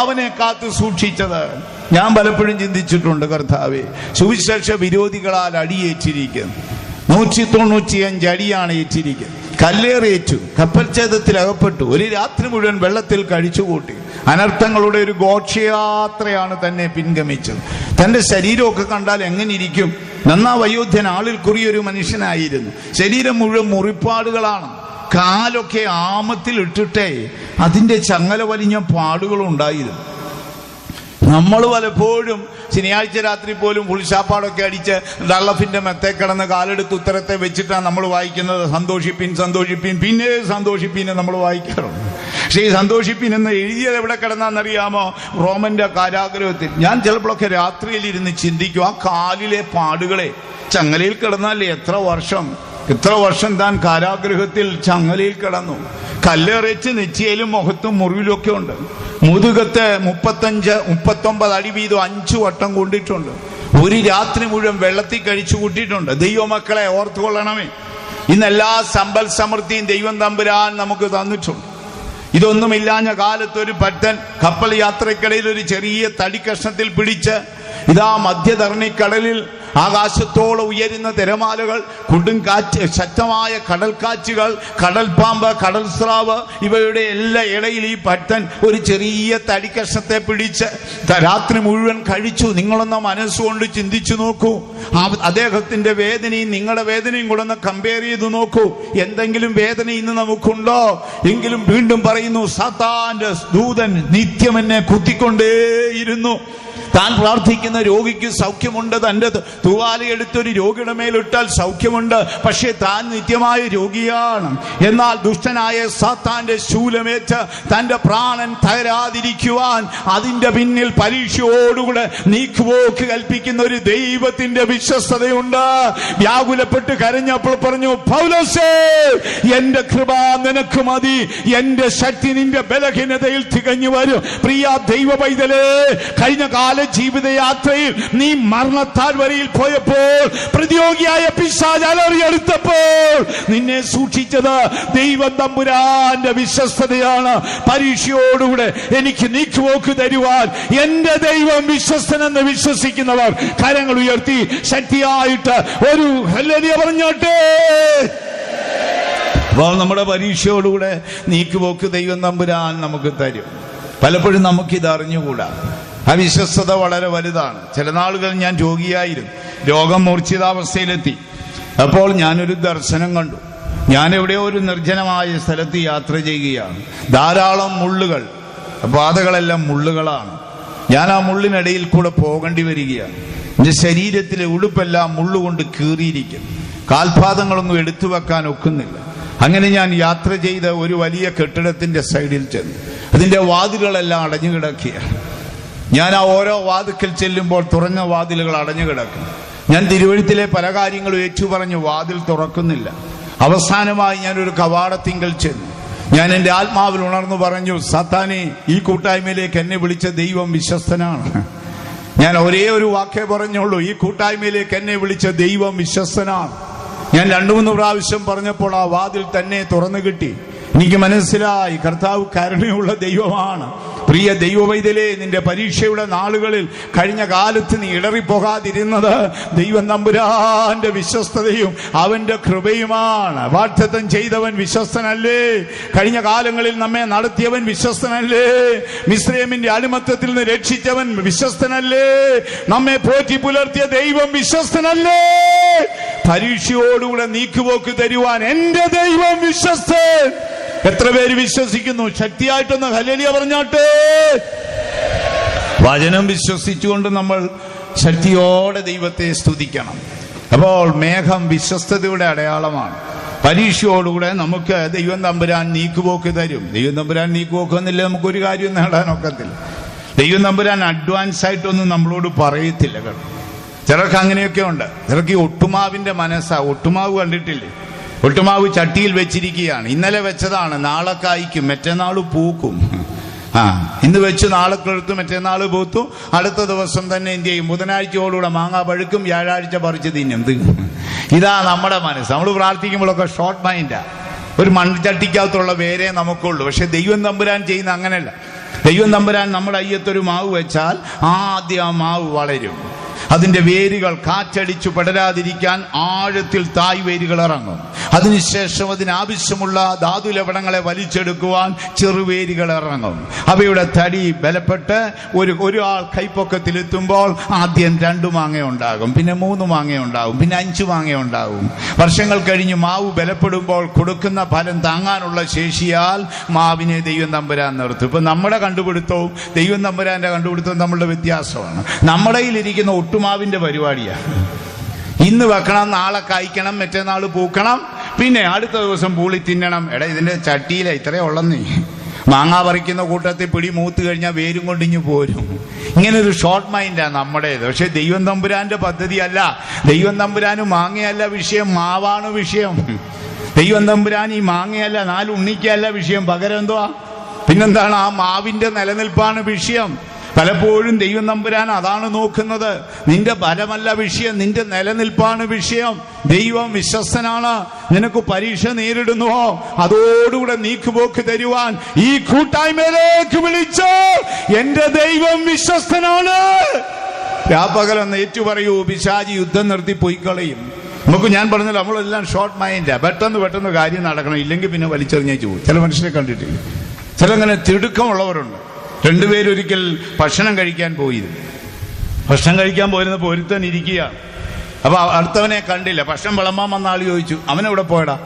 അവനെ കാത്തു സൂക്ഷിച്ചത്. ഞാൻ പലപ്പോഴും ചിന്തിച്ചിട്ടുണ്ട്, കർത്താവേ, സുവിശേഷ വിരോധികളാൽ അടിയേറ്റിരിക്കുന്നു. 195 അടിയാണ് ഏറ്റിരിക്കുന്നത്. കല്ലേറേറ്റു, കപ്പൽ ഛേദത്തിൽ അകപ്പെട്ടു, ഒരു രാത്രി മുഴുവൻ വെള്ളത്തിൽ കഴിച്ചുകൂട്ടി. അനർത്ഥങ്ങളുടെ ഒരു ഘോഷയാത്രയാണ് തന്നെ പിൻഗമിച്ചത്. തന്റെ ശരീരമൊക്കെ കണ്ടാൽ എങ്ങനെ ഇരിക്കും? നന്നാവയോധ്യൻ, ആളിൽ കുറിയൊരു മനുഷ്യനായിരുന്നു. ശരീരം മുഴുവൻ മുറിപ്പാടുകളാണ്. കാലൊക്കെ ആമത്തിൽ ഇട്ടിട്ടേ അതിന്റെ ചങ്ങല വലിഞ്ഞ പാടുകളുണ്ടായിരുന്നു. നമ്മൾ പലപ്പോഴും ശനിയാഴ്ച രാത്രി പോലും ഫുൾഷാപ്പാടൊക്കെ അടിച്ച് ഡള്ളഫിന്റെ മെത്തേ കിടന്ന് കാലെടുത്ത് ഉത്തരത്തെ വെച്ചിട്ടാണ് നമ്മൾ വായിക്കുന്നത്. സന്തോഷിപ്പിൻ സന്തോഷിപ്പിൻ, പിന്നെ സന്തോഷിപ്പിനെ നമ്മൾ വായിക്കാറുണ്ട്. പക്ഷേ ഈ സന്തോഷിപ്പിൻ എന്ന് എഴുതിയത് എവിടെ കിടന്നാന്നറിയാമോ? റോമന്റെ കാരാഗ്രഹത്തിൽ. ഞാൻ ചിലപ്പോഴൊക്കെ രാത്രിയിൽ ഇരുന്ന് ചിന്തിക്കും, ആ കാലിലെ പാടുകളെ ചങ്ങലയിൽ കിടന്നാലേ എത്ര വർഷം താൻ കാരാഗ്രഹത്തിൽ ചങ്ങലയിൽ കിടന്നു. കല്ലേറിച്ച് നെറ്റിയിലും മുഖത്തും മുറിവിലൊക്കെ ഉണ്ട്. മുതുകത്ത് 35-39 അടി വീതം 5 വട്ടം കൊണ്ടിട്ടുണ്ട്. ഒരു രാത്രി മുഴുവൻ വെള്ളത്തിൽ കഴിച്ചു കൂട്ടിയിട്ടുണ്ട്. ദൈവമക്കളെ ഓർത്തുകൊള്ളണമേ, ഇന്നെല്ലാ സമ്പൽ സമൃദ്ധിയും ദൈവം തമ്പുരാൻ നമുക്ക് തന്നിട്ടുണ്ട്. ഇതൊന്നുമില്ലാഞ്ഞ കാലത്ത് ഒരു ഭക്തൻ കപ്പൽ യാത്രക്കിടയിൽ ഒരു ചെറിയ തടിക്കഷ്ണത്തിൽ പിടിച്ച് ഇതാ മധ്യധരണിക്കടലിൽ ആകാശത്തോളം ഉയരുന്ന തിരമാലകൾ, കൊടുങ്കാറ്റ്, ശക്തമായ കടൽക്കാറ്റുകൾ, കടൽപ്പാമ്പ്, കടൽസ്രാവ്, ഇവയുടെ എല്ലാ ഇടയിൽ ഈ ഭക്തൻ ഒരു ചെറിയ തടിക്കഷ്ണത്തെ പിടിച്ച് രാത്രി മുഴുവൻ കഴിച്ചു. നിങ്ങളൊന്ന് മനസ്സുകൊണ്ട് ചിന്തിച്ചു നോക്കൂ. അദ്ദേഹത്തിന്റെ വേദനയും നിങ്ങളുടെ വേദനയും കൂടെ ഒന്ന് കമ്പയർ ചെയ്ത് നോക്കൂ. എന്തെങ്കിലും വേദന ഇന്ന് നമുക്കുണ്ടോ? എങ്കിലും വീണ്ടും പറയുന്നു, സാത്താന്റെ ദൂതൻ നിത്യം എന്നെ കുത്തിക്കൊണ്ടേയിരുന്നു. താൻ പ്രാർത്ഥിക്കുന്ന രോഗിക്ക് സൗഖ്യമുണ്ട്. തന്റെ തൂവാലയെടുത്തൊരു രോഗിയുടെ മേലിട്ടാൽ സൗഖ്യമുണ്ട്. പക്ഷേ താൻ നിത്യമായ രോഗിയാണ്. എന്നാൽ ദുഷ്ടനായ സാത്താന്റെ ശൂലമേറ്റ് തന്റെ പ്രാണൻ തകരാതിരിക്കുവാൻ അതിന്റെ പിന്നിൽ പരീക്ഷയോടുകൂടെ നീക്കുപോക്ക് കൽപ്പിക്കുന്ന ഒരു ദൈവത്തിന്റെ വിശ്വസ്തതയുണ്ട്. വ്യാകുലപ്പെട്ട് കരഞ്ഞപ്പോൾ പറഞ്ഞു, പൗലോസേ, എന്റെ കൃപ നിനക്ക് മതി, എന്റെ ശക്തി നിന്റെ ബലഹീനതയിൽ തികഞ്ഞു വരും. പ്രിയ ദൈവ പൈതലേ, കഴിഞ്ഞ കാല ജീവിതയാത്രയിൽ നീ മരണത്താൽ വരയിൽ പോയപ്പോൾ, പ്രതിയോഗിയായ പിശാച് അലറിയെടുത്തപ്പോൾ നിന്നെ സൂക്ഷിച്ചത് ദൈവം തമ്പുരാന്റെ വിശ്വസ്തതയാണ്. പരീക്ഷയോടുകൂടെ എനിക്ക് നീക്കുപോക്ക് തരുവാൻ എന്റെ ദൈവം വിശ്വസ്തനെന്ന് വിശ്വസിക്കുന്നവർ കരങ്ങൾ ഉയർത്തി ശക്തിയായിട്ട് ഒരു ഹല്ലേലൂയ പറഞ്ഞോട്ടെ. അപ്പോൾ നമ്മുടെ പരീക്ഷയോടുകൂടെ നീക്കുപോക്ക് ദൈവം തമ്പുരാൻ നമുക്ക് തരും. പലപ്പോഴും നമുക്കിത് അറിഞ്ഞുകൂടാ. ആ വിശ്വസ്തത വളരെ വലുതാണ്. ചില നാളുകൾ ഞാൻ രോഗിയായിരുന്നു. രോഗം മൂർച്ഛിതാവസ്ഥയിലെത്തി. അപ്പോൾ ഞാനൊരു ദർശനം കണ്ടു. ഞാൻ എവിടെയോ ഒരു നിർജ്ജനമായ സ്ഥലത്ത് യാത്ര ചെയ്യുകയാണ്. ധാരാളം മുള്ളുകൾ, പാതകളെല്ലാം മുള്ളുകളാണ്. ഞാൻ ആ മുള്ളിനിടയിൽ കൂടെ പോകേണ്ടി വരികയാണ്. എൻ്റെ ശരീരത്തിലെ ഉടുപ്പെല്ലാം മുള്ളുകൊണ്ട് കീറിയിരിക്കും. കാൽപാദങ്ങളൊന്നും എടുത്തു വെക്കാൻ ഒക്കുന്നില്ല. അങ്ങനെ ഞാൻ യാത്ര ചെയ്ത ഒരു വലിയ കെട്ടിടത്തിന്റെ സൈഡിൽ ചെന്നു. അതിന്റെ വാതിലുകളെല്ലാം അടഞ്ഞു കിടക്കുകയാണ്. ഞാൻ ആ ഓരോ വാതിക്കൽ ചെല്ലുമ്പോൾ തുറന്ന വാതിലുകൾ അടഞ്ഞു കിടക്കും. ഞാൻ തിരുവഴുത്തിലെ പല കാര്യങ്ങളും ഏറ്റു പറഞ്ഞു, വാതിൽ തുറക്കുന്നില്ല. അവസാനമായി ഞാനൊരു കവാടത്തിങ്കൽ ചെന്നു. ഞാൻ എൻ്റെ ആത്മാവിൽ ഉണർന്നു പറഞ്ഞു, സാത്താനെ, ഈ കൂട്ടായ്മയിലേക്ക് എന്നെ വിളിച്ച ദൈവം വിശ്വസ്തനാണ്. ഞാൻ ഒരേ ഒരു വാക്കേ പറഞ്ഞുള്ളൂ, ഈ കൂട്ടായ്മയിലേക്ക് എന്നെ വിളിച്ച ദൈവം വിശ്വസ്തനാണ്. ഞാൻ 2-3 പ്രാവശ്യം പറഞ്ഞപ്പോൾ ആ വാതിൽ തന്നെ തുറന്നു കിട്ടി. എനിക്ക് മനസ്സിലായി, കർത്താവ് കരുണയുള്ള ദൈവമാണ്. പ്രിയ ദൈവവൈതലേ, നിന്റെ പരീക്ഷയുടെ നാളുകളിൽ കഴിഞ്ഞ കാലത്ത് നീ ഇടറിപ്പോകാതിരുന്നത് ദൈവം തമ്പുരാന്റെ വിശ്വസ്തതയും അവന്റെ കൃപയുമാണ്. വാഗ്ദത്തം ചെയ്തവൻ വിശ്വസ്തനല്ലേ? കഴിഞ്ഞ കാലങ്ങളിൽ നമ്മെ നടത്തിയവൻ വിശ്വസ്തനല്ലേ? മിസ്രയീമിന്റെ അടിമത്തത്തിൽ നിന്ന് രക്ഷിച്ചവൻ വിശ്വസ്തനല്ലേ? നമ്മെ പോറ്റി പുലർത്തിയ ദൈവം വിശ്വസ്തനല്ലേ? പരീക്ഷയോടുകൂടെ നീക്കുപോക്ക് തരുവാൻ എന്റെ ദൈവം വിശ്വസ്തൻ. എത്ര പേര് വിശ്വസിക്കുന്നു? ശക്തിയായിട്ടൊന്ന് ഹല്ലേലൂയ പറഞ്ഞാട്ടെ. വചനം വിശ്വസിച്ചുകൊണ്ട് നമ്മൾ ശക്തിയോടെ ദൈവത്തെ സ്തുതിക്കണം. അപ്പോൾ മേഘം വിശ്വസ്തതയുടെ അടയാളമാണ്. പരീക്ഷയോടുകൂടെ നമുക്ക് ദൈവം തമ്പുരാൻ നീക്കുപോക്ക് തരും. ദൈവം തമ്പുരാൻ നീക്കുപോക്ക് എന്നില്ല നമുക്കൊരു കാര്യം നേടാനൊക്കത്തില്ല. ദൈവം തമ്പുരാൻ അഡ്വാൻസ് ആയിട്ടൊന്നും നമ്മളോട് പറയത്തില്ല കേട്ടോ. ചിലർക്ക് അങ്ങനെയൊക്കെ ഉണ്ട്. ചിലർക്ക് ഈ ഒട്ടുമാവിന്റെ മനസ്സാ. ഒട്ടുമാവ് കണ്ടിട്ടില്ലേ? ഒട്ടുമാവ് ചട്ടിയിൽ വെച്ചിരിക്കുകയാണ്. ഇന്നലെ വെച്ചതാണ്, നാളെ കായ്ക്കും, മറ്റന്നാൾ പൂക്കും. ഇന്ന് വെച്ച് നാളെ കൊഴുത്തു, മറ്റന്നാൾ പൂത്തു, അടുത്ത ദിവസം തന്നെ എന്ത് ചെയ്യും? ബുധനാഴ്ചയോടുകൂടെ മാങ്ങ പഴുക്കും, വ്യാഴാഴ്ച പറിച്ച് തിന്നും. ഇതാ നമ്മുടെ മനസ്സ്. നമ്മൾ പ്രാർത്ഥിക്കുമ്പോഴൊക്കെ ഷോർട്ട് മൈൻഡാ. ഒരു മൺചട്ടിക്കകത്തുള്ള വേരേ നമുക്കുള്ളൂ. പക്ഷെ ദൈവം തമ്പുരാൻ ചെയ്യുന്ന അങ്ങനെയല്ല. ദൈവം തമ്പുരാൻ നമ്മുടെ അയ്യത്തൊരു മാവ് വെച്ചാൽ ആദ്യം ആ മാവ് വളരും. അതിന്റെ വേരുകൾ കാറ്റടിച്ചു പടരാതിരിക്കാൻ ആഴത്തിൽ തായ് വേരുകൾ ഇറങ്ങും. അതിനുശേഷം അതിനാവശ്യമുള്ള ധാതു ലവണങ്ങളെ വലിച്ചെടുക്കുവാൻ ചെറുവേരുകൾ ഇറങ്ങും. അവയുടെ തടി ബലപ്പെട്ട് ഒരാൾ കൈപ്പൊക്കത്തിലെത്തുമ്പോൾ ആദ്യം 2 മാങ്ങ ഉണ്ടാകും, പിന്നെ 3 മാങ്ങ ഉണ്ടാകും, പിന്നെ 5 മാങ്ങ ഉണ്ടാകും. വർഷങ്ങൾ കഴിഞ്ഞ് മാവ് ബലപ്പെടുമ്പോൾ കൊടുക്കുന്ന ഫലം താങ്ങാനുള്ള ശേഷിയാൽ മാവിനെ ദൈവം തമ്പുരാൻ നിർത്തും. ഇപ്പൊ നമ്മുടെ കണ്ടുപിടുത്തവും ദൈവം തമ്പുരാന്റെ കണ്ടുപിടുത്തവും തമ്മിലുള്ള വ്യത്യാസമാണ്. നമ്മുടെ കയ്യിലിരിക്കുന്ന ഒട്ടുമാവിന്റെ പരിപാടിയാണ്. ഇന്ന് വെക്കണം, നാളെ കായ്ക്കണം, മറ്റന്നാൾ പൂക്കണം, പിന്നെ അടുത്ത ദിവസം പൂളി തിന്നണം. എടാ, ഇതിന്റെ ചട്ടിയില ഇത്രേ ഉള്ളന്നേ. മാങ്ങ പറിക്കുന്ന കൂട്ടത്തിൽ പിടി മൂത്ത് കഴിഞ്ഞാൽ വേരും കൊണ്ടിഞ്ഞു പോരും. ഇങ്ങനെ ഒരു ഷോർട്ട് മൈൻഡാണ് നമ്മുടേത്. പക്ഷെ ദൈവം തമ്പുരാന്റെ പദ്ധതി അല്ല. ദൈവം തമ്പുരാന് മാങ്ങയല്ല വിഷയം, മാവാണ് വിഷയം. ദൈവം തമ്പുരാൻ ഈ മാങ്ങയല്ല, 4 ഉണ്ണിക്കല്ല വിഷയം. പകരം എന്തുവാ? പിന്നെന്താണ്? ആ മാവിന്റെ നിലനിൽപ്പാണ് വിഷയം. പലപ്പോഴും ദൈവം തമ്പുരാൻ അതാണ് നോക്കുന്നത്. നിന്റെ ഫലമല്ല വിഷയം, നിന്റെ നിലനിൽപ്പാണ് വിഷയം. ദൈവം വിശ്വസ്തനാണ്. നിനക്ക് പരീക്ഷ നേരിടുന്നുവോ? അതോടുകൂടെ നീക്കുപോക്ക് തരുവാൻ ഈ കൂട്ടായ്മയിലേക്ക് വിളിച്ച് എന്റെ ദൈവം വിശ്വസ്തനാണ്. രാപ്പകലെന്ന് ഏറ്റു പറയൂ, പിശാചി യുദ്ധം നിർത്തി പോയിക്കളയും. നമുക്ക് ഞാൻ പറഞ്ഞല്ലോ, നമ്മളെല്ലാം ഷോർട്ട് മൈൻഡാ. പെട്ടെന്ന് കാര്യം നടക്കണം, ഇല്ലെങ്കിൽ പിന്നെ വലിച്ചെറിഞ്ഞേച്ചു പോകും. ചില മനുഷ്യരെ കണ്ടിട്ടില്ല. ചിലങ്ങനെ തിടുക്കമുള്ളവരുണ്ട്. 2 പേരൊരിക്കൽ ഭക്ഷണം കഴിക്കാൻ പോയിരുന്നു. ഭക്ഷണം കഴിക്കാൻ പോയിരുന്നപ്പോൾ ഒരുത്തൻ ഇരിക്കുകയാണ്. അപ്പൊ അടുത്തവനെ കണ്ടില്ല. ഭക്ഷണം വിളമ്പാൻ വന്ന ആൾ ചോദിച്ചു, അവനെവിടെ പോയടാ?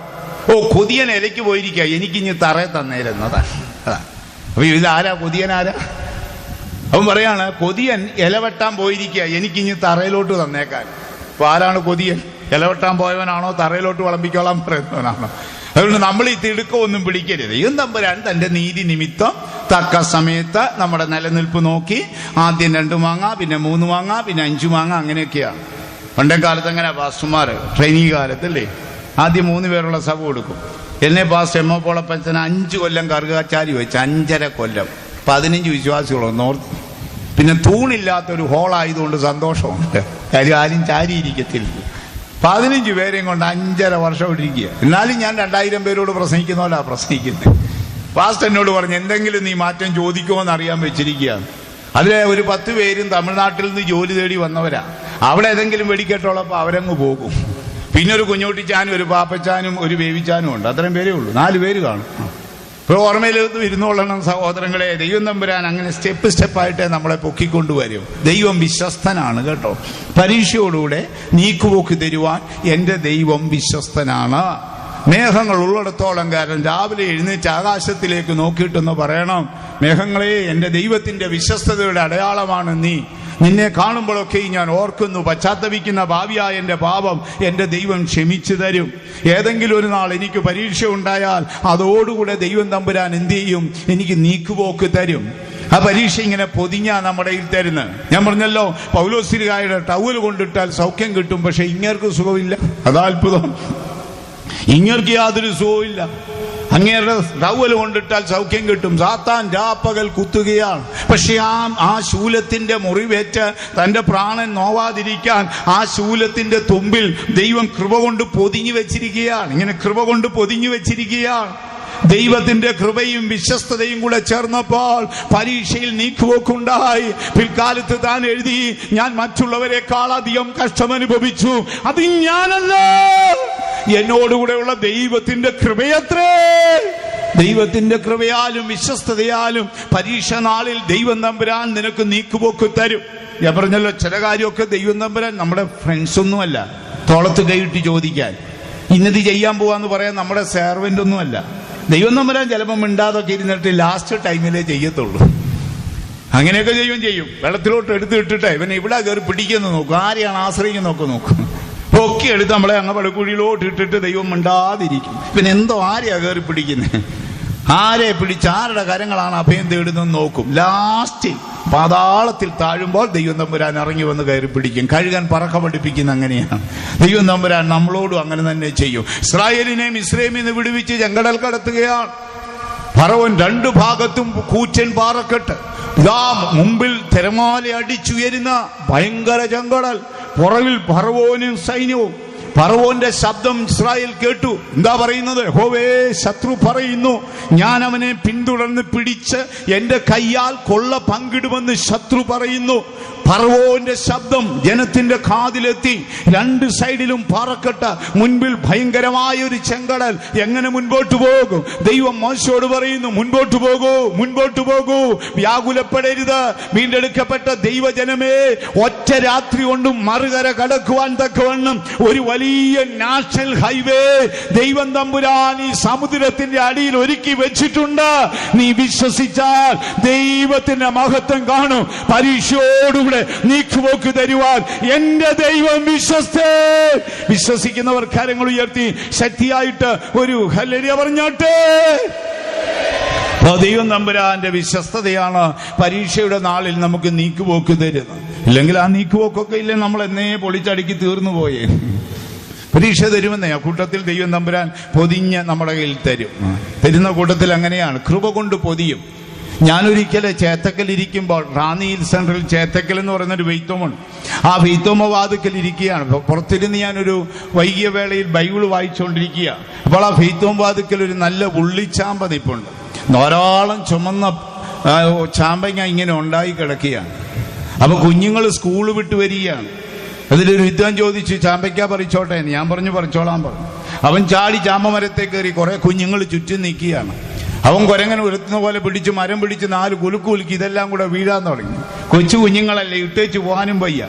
ഓ, കൊതിയൻ ഇലയ്ക്ക് പോയിരിക്കുക, എനിക്കിഞ്ഞ് തറയെ തന്നേരുന്നതാണ്. അപ്പൊ ഇതാരാ? കൊതിയനാരാ? അവൻ പറയാണ്, കൊതിയൻ ഇലവെട്ടാൻ പോയിരിക്കുക, എനിക്കിഞ്ഞ് തറയിലോട്ട് തന്നേക്കാൻ. അപ്പൊ ആരാണ് കൊതിയൻ? ഇലവെട്ടാൻ പോയവനാണോ തറയിലോട്ട് വിളമ്പിക്കോളാൻ പറയുന്നവനാണോ? അതുകൊണ്ട് നമ്മൾ ഈ തിടുക്കമൊന്നും പിടിക്കരുത്. ദൈവം തമ്പുരാൻ തന്റെ നീതി നിമിത്തം തക്ക സമയത്ത് നമ്മുടെ നിലനിൽപ്പ് നോക്കി ആദ്യം 2 മാങ്ങ, പിന്നെ 3 മാങ്ങ, പിന്നെ 5 മാങ്ങ, അങ്ങനെയൊക്കെയാണ്. പണ്ടേ കാലത്ത് അങ്ങനെ പാസ്റ്റർമാർ ട്രെയിനിങ് കാലത്തല്ലേ ആദ്യം 3 പേരുള്ള സഭ കൊടുക്കും. എന്നെ പാസ്റ്റർ എം. പോളപ്പച്ചന് 5 കൊല്ലം കറുകാച്ചാരി വെച്ച് 5.5 കൊല്ലം 15 വിശ്വാസികളൊന്നും ഓർത്ത്. പിന്നെ തൂണില്ലാത്തൊരു ഹോളായതുകൊണ്ട് സന്തോഷമുണ്ട്. കാര്യം ആരും ചാരിയിരിക്കത്തില്ല. 15 പേരെയും കൊണ്ട് 5.5 വർഷം ഇരിക്കുക. എന്നാലും ഞാൻ 2000 പേരോട് പ്രസംഗിക്കുന്ന പോലെ പ്രസംഗിക്കുന്നത്. പാസ്റ്റർ എന്നോട് പറഞ്ഞു, എന്തെങ്കിലും നീ മാറ്റം ചോദിക്കുമോ എന്ന് അറിയാൻ വെച്ചിരിക്കുകയാണ്. അതിലെ ഒരു 10 പേരും തമിഴ്നാട്ടിൽ നിന്ന് ജോലി തേടി വന്നവരാ. അവിടെ ഏതെങ്കിലും വെടിക്കെട്ടുള്ളപ്പോൾ അവരങ്ങ് പോകും. പിന്നെ ഒരു കുഞ്ഞോട്ടിച്ചാനും, ഒരു പാപ്പച്ചാനും, ഒരു ബേബിച്ചാനും ഉണ്ട്. അത്രയും പേരേ ഉള്ളൂ. 4 പേര് കാണും. ഇപ്പോൾ ഓർമ്മയിൽ ഇരുന്നോളണം സഹോദരങ്ങളെ. ദൈവം തമ്പുരാൻ അങ്ങനെ സ്റ്റെപ്പായിട്ടേ നമ്മളെ പൊക്കിക്കൊണ്ടുവരും. ദൈവം വിശ്വസ്തനാണ് കേട്ടോ. പരീക്ഷയോടുകൂടെ നീക്കുപോക്ക് തരുവാൻ എന്റെ ദൈവം വിശ്വസ്തനാണ്. മേഘങ്ങൾ ഉള്ളിടത്തോളം കാലം രാവിലെ എഴുന്നേറ്റ് ആകാശത്തിലേക്ക് നോക്കിയിട്ടെന്ന് പറയണം, മേഘങ്ങളെ, എന്റെ ദൈവത്തിന്റെ വിശ്വസ്തതയുടെ അടയാളമാണ് നീ. നിന്നെ കാണുമ്പോഴൊക്കെ ഞാൻ ഓർക്കുന്നു, പശ്ചാത്തപിക്കുന്ന ഭാവിയായ എന്റെ പാപം എന്റെ ദൈവം ക്ഷമിച്ചു തരും. ഏതെങ്കിലും ഒരു നാൾ എനിക്ക് പരീക്ഷ ഉണ്ടായാൽ അതോടുകൂടെ ദൈവം തമ്പുരാൻ എന്ത് ചെയ്യും? എനിക്ക് നീക്കുപോക്ക് തരും. ആ പരീക്ഷ ഇങ്ങനെ പൊതിഞ്ഞാ നമ്മുടെ കയ്യിൽ തരുന്നത്. ഞാൻ പറഞ്ഞല്ലോ, പൗലോസ്ലീഹായുടെ ടവൽ കൊണ്ടിട്ടാൽ സൗഖ്യം കിട്ടും, പക്ഷെ ഇങ്ങേർക്ക് സുഖമില്ല. അതാ അത്ഭുതം. ഇങ്ങേർക്ക് യാതൊരു സുഖമില്ല. അങ്ങേരുടെ ടവൽ കൊണ്ടിട്ടാൽ സൗഖ്യം കിട്ടും. സാത്താൻ രാപ്പകൽ കുത്തുകയാണ്. പക്ഷെ ആ ശൂലത്തിന്റെ മുറിവേറ്റ് തന്റെ പ്രാണൻ നോവാതിരിക്കാൻ ആ ശൂലത്തിന്റെ തുമ്പിൽ ദൈവം കൃപ കൊണ്ട് പൊതിഞ്ഞു വെച്ചിരിക്കുകയാണ്. ഇങ്ങനെ കൃപ കൊണ്ട് പൊതിഞ്ഞു വെച്ചിരിക്കുകയാണ്. ദൈവത്തിന്റെ കൃപയും വിശ്വസ്തതയും കൂടെ ചേർന്നപ്പോൾ പരീക്ഷയിൽ നീക്കുപോക്കുണ്ടായി. പിൽക്കാലത്ത് താൻ എഴുതി, ഞാൻ മറ്റുള്ളവരെക്കാൾ അധികം കഷ്ടമനുഭവിച്ചു, അത് ഞാനല്ല, എന്നോടുകൂടെയുള്ള ദൈവത്തിന്റെ കൃപയത്രേ. ദൈവത്തിന്റെ കൃപയാലും വിശ്വസ്തതയാലും പരീക്ഷ നാളിൽ ദൈവം തമ്പുരാൻ നിനക്ക് നീക്കുപോക്ക് തരും. ഞാൻ പറഞ്ഞല്ലോ, ചില കാര്യമൊക്കെ ദൈവം തമ്പുരാൻ നമ്മുടെ ഫ്രണ്ട്സ് ഒന്നുമല്ല, തോളത്ത് കൈയിട്ട് ചോദിക്കാൻ ഇന്നത് ചെയ്യാൻ പോവാന്ന് പറയാൻ നമ്മുടെ സെർവൻ്റ് ഒന്നുമല്ല. ദൈവം തമ്പുരാൻ ചിലപ്പോൾ മിണ്ടാതൊക്കെ ഇരുന്നിട്ട് ലാസ്റ്റ് ടൈമിലേ ചെയ്യത്തുള്ളൂ. അങ്ങനെയൊക്കെ ചെയ്യും. വെള്ളത്തിലോട്ട് എടുത്തിട്ടിട്ട് ഇവൻ ഇവിടെ കയറി പിടിക്കുന്നു നോക്കും, ആരെയാണ് ആശ്രയിക്കുന്നൊക്കെ നോക്കും. പൊക്കി എടുത്ത് നമ്മളെ അങ്ങ് പടുക്കുഴിയിലോട്ട് ഇട്ടിട്ട് ദൈവം മിണ്ടാതിരിക്കും. പിന്നെ എന്തോ ആരെയാ കയറി പിടിക്കുന്നത്, ആരെ പിടിച്ച് ആരുടെ കരങ്ങളാണ് അഭയം തേടുന്നതെന്ന് നോക്കും. ലാസ്റ്റ് പാതാളത്തിൽ താഴുമ്പോൾ ദൈവം തമ്പുരാൻ ഇറങ്ങി വന്ന് കയറി പിടിക്കും. കഴുകാൻ പറക്ക പഠിപ്പിക്കുന്ന അങ്ങനെയാണ്. ദൈവം തമ്പുരാൻ നമ്മളോടും അങ്ങനെ തന്നെ ചെയ്യും. ഇസ്രായേലിനെ മിസ്രൈമിൽ നിന്ന് വിടുവിച്ച് ചെങ്കടൽ കടത്തുകയാണ്. ഫറവോൻ രണ്ടു ഭാഗത്തും കൂറ്റൻ പാറക്കെട്ട്, ഇതാ മുമ്പിൽ തിരമാല അടിച്ചുയരുന്ന ഭയങ്കര ചെങ്കടൽ, പുറകിൽ ഫറവോനും സൈന്യവും. ഫറവോന്റെ ശബ്ദം ഇസ്രായേൽ കേട്ടു. എന്താ പറയുന്നത്? യഹോവേ, ശത്രു പറയുന്നു, ഞാൻ അവനെ പിന്തുടർന്ന് പിടിച്ച് എന്റെ കയ്യാൽ കൊള്ള പങ്കിടുമെന്ന് ശത്രു പറയുന്നു. ഫറവോന്റെ ശബ്ദം ജനത്തിന്റെ കാതിലെത്തി. രണ്ട് സൈഡിലും പാറക്കെട്ട്, മുൻപിൽ ഭയങ്കരമായ ഒരു ചെങ്കടൽ. എങ്ങനെ മുൻപോട്ട് പോകും? ദൈവം മോശയോട് പറയുന്നു, മുൻപോട്ട് പോകൂ, മുൻപോട്ട് പോകൂ, വ്യാകുലപ്പെടരുത്. വീണ്ടെടുക്കപ്പെട്ട ദൈവജനമേ, ഒറ്റ രാത്രി കൊണ്ടും മറുകര കടക്കുവാൻ തക്കവണ്ണം ഒരു വലിയ നാഷണൽ ഹൈവേ ദൈവം തമ്പുരാൻ ഈ സമുദ്രത്തിന്റെ അടിയിൽ ഒരുക്കി വെച്ചിട്ടുണ്ട്. നീ വിശ്വസിച്ചാൽ ദൈവത്തിന്റെ മഹത്വം കാണും. പരീക്ഷയോടുകൂടെ നീക്കുപോക്ക് തരുവാൻ എന്റെ ദൈവം വിശ്വസ്തൻ. വിശ്വസിക്കുന്നവർ കരങ്ങൾ ഉയർത്തി ശക്തിയായിട്ട് ഒരു ഹല്ലേലൂയ പറഞ്ഞാട്ടെ. ദൈവം തമ്പുരാന്റെ വിശ്വസ്തതയാണ് പരീക്ഷയുടെ നാളിൽ നമുക്ക് നീക്കുപോക്ക് തരുന്നത്. ഇല്ലെങ്കിൽ ആ നീക്കുപോക്കൊക്കെ ഇല്ലേ നമ്മൾ എന്നേ പൊളിച്ചടുക്കി തീർന്നു പോയേ. പരീക്ഷ തരുമെന്നേ ആ കൂട്ടത്തിൽ ദൈവം തമ്പുരാൻ പൊതിഞ്ഞ് നമ്മുടെ കയ്യിൽ തരുന്ന കൂട്ടത്തിൽ അങ്ങനെയാണ്, കൃപ കൊണ്ട് പൊതിയും. ഞാനൊരിക്കലും ചേത്തക്കലിരിക്കുമ്പോൾ റാന്നിയിൽ സെൻട്രൽ ചേത്തക്കൽ എന്ന് പറയുന്നൊരു വെയ്ത്തോമുണ്ട്. ആ വെയ്ത്തോമ വാതുക്കൽ ഇരിക്കുകയാണ്. പുറത്തിരുന്ന് ഞാനൊരു വൈകിയ വേളയിൽ ബൈബിൾ വായിച്ചുകൊണ്ടിരിക്കുക. അപ്പോൾ ആ വെയ്ത്തോമ വാതുക്കൽ ഒരു നല്ല ഉള്ളിച്ചാമ്പ നിപ്പുണ്ട്. ധാരാളം ചുമന്ന ചാമ്പങ്ങ ഇങ്ങനെ ഉണ്ടായി കിടക്കുകയാണ്. അപ്പൊ കുഞ്ഞുങ്ങൾ സ്കൂൾ വിട്ട് വരികയാണ്. അതിലൊരു വിദ്വാൻ ചോദിച്ചു, ചാമ്പയ്ക്ക പറിച്ചോട്ടെ? ഞാൻ പറഞ്ഞു, പറിച്ചോളാൻ പറഞ്ഞു. അവൻ ചാടി ചാമ്പ മരത്തെ കയറി. കുറെ കുഞ്ഞുങ്ങൾ ചുറ്റും നിൽക്കുകയാണ്. അവൻ കുരങ്ങനെ ഉയർത്തുന്ന പോലെ പിടിച്ച് മരം പിടിച്ച് 4 കുലുക്കി ഇതെല്ലാം കൂടെ വീഴാൻ തുടങ്ങി. കൊച്ചു കുഞ്ഞുങ്ങളല്ലേ, ഇട്ടേച്ച് പോകാനും വയ്യ.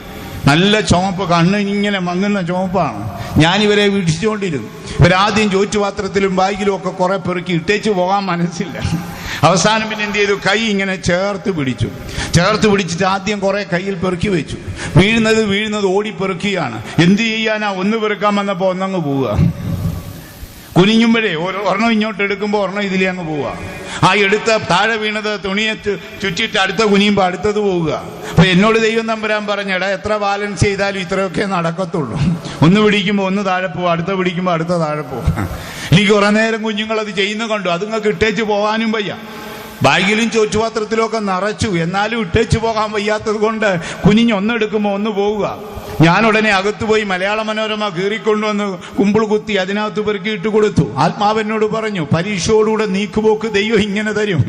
നല്ല ചുമപ്പ്, കണ്ണ് ഇങ്ങനെ മങ്ങുന്ന ചുമപ്പാണ്. ഞാനിവരെ വീക്ഷിച്ചുകൊണ്ടിരുന്നു. ഇവരാദ്യം ചോറ്റുപാത്രത്തിലും ബാഗിലും ഒക്കെ കുറെ പെറുക്കി, ഇട്ടേച്ച് പോകാൻ മനസ്സില്ല. അവസാനം പിന്നെ എന്ത് ചെയ്തു? കൈ ഇങ്ങനെ ചേർത്ത് പിടിച്ചിട്ട് ആദ്യം കുറെ കയ്യിൽ പെറുക്കി വെച്ചു. വീഴുന്നത് ഓടി പെറുക്കിയാണ്. എന്ത് ചെയ്യാനാ? ഒന്ന് പെറുക്കാൻ വന്നപ്പോ ഒന്നങ്ങ് പോവുക. കുനിഞ്ഞുമ്പോഴേ ഒരെണ്ണം ഇങ്ങോട്ട് എടുക്കുമ്പോൾ ഒരെണ്ണം ഇതിലേ അങ്ങ് പോവുക. ആ എടുത്ത താഴെ വീണത് തുണിയെ ചുറ്റിയിട്ട് അടുത്ത കുനിയുമ്പോൾ അടുത്തത് പോവുക. അപ്പൊ എന്നോട് ദൈവം തമ്പുരാൻ പറഞ്ഞടാ, എത്ര ബാലൻസ് ചെയ്താലും ഇത്രയൊക്കെ നടക്കത്തുള്ളൂ. ഒന്ന് പിടിക്കുമ്പോൾ ഒന്ന് താഴെ പോവുക, അടുത്ത പിടിക്കുമ്പോൾ അടുത്ത താഴെ പോവുക. എനിക്ക് കുറെ നേരം കുഞ്ഞുങ്ങൾ അത് ചെയ്യുന്ന കണ്ടു. അതുങ്ങൾക്ക് ഇട്ടേച്ച് പോകാനും വയ്യ. ബാഗിലും ചോറ്റുപാത്രത്തിലും ഒക്കെ നിറച്ചു, എന്നാലും ഇട്ടേച്ച് പോകാൻ വയ്യാത്തത് കൊണ്ട് കുഞ്ഞിഞ്ഞ് ഒന്നെടുക്കുമ്പോൾ ഒന്ന് പോവുക. ഞാൻ ഉടനെ അകത്ത് പോയി മലയാള മനോരമ കീറിക്കൊണ്ടുവന്ന് കുമ്പിൾ കുത്തി അതിനകത്ത് പെറുക്കിയിട്ട് കൊടുത്തു. ആത്മാവെന്നോട് പറഞ്ഞു, പരീക്ഷയോടുകൂടെ നീക്കുപോക്ക് ദൈവം ഇങ്ങനെ തരും.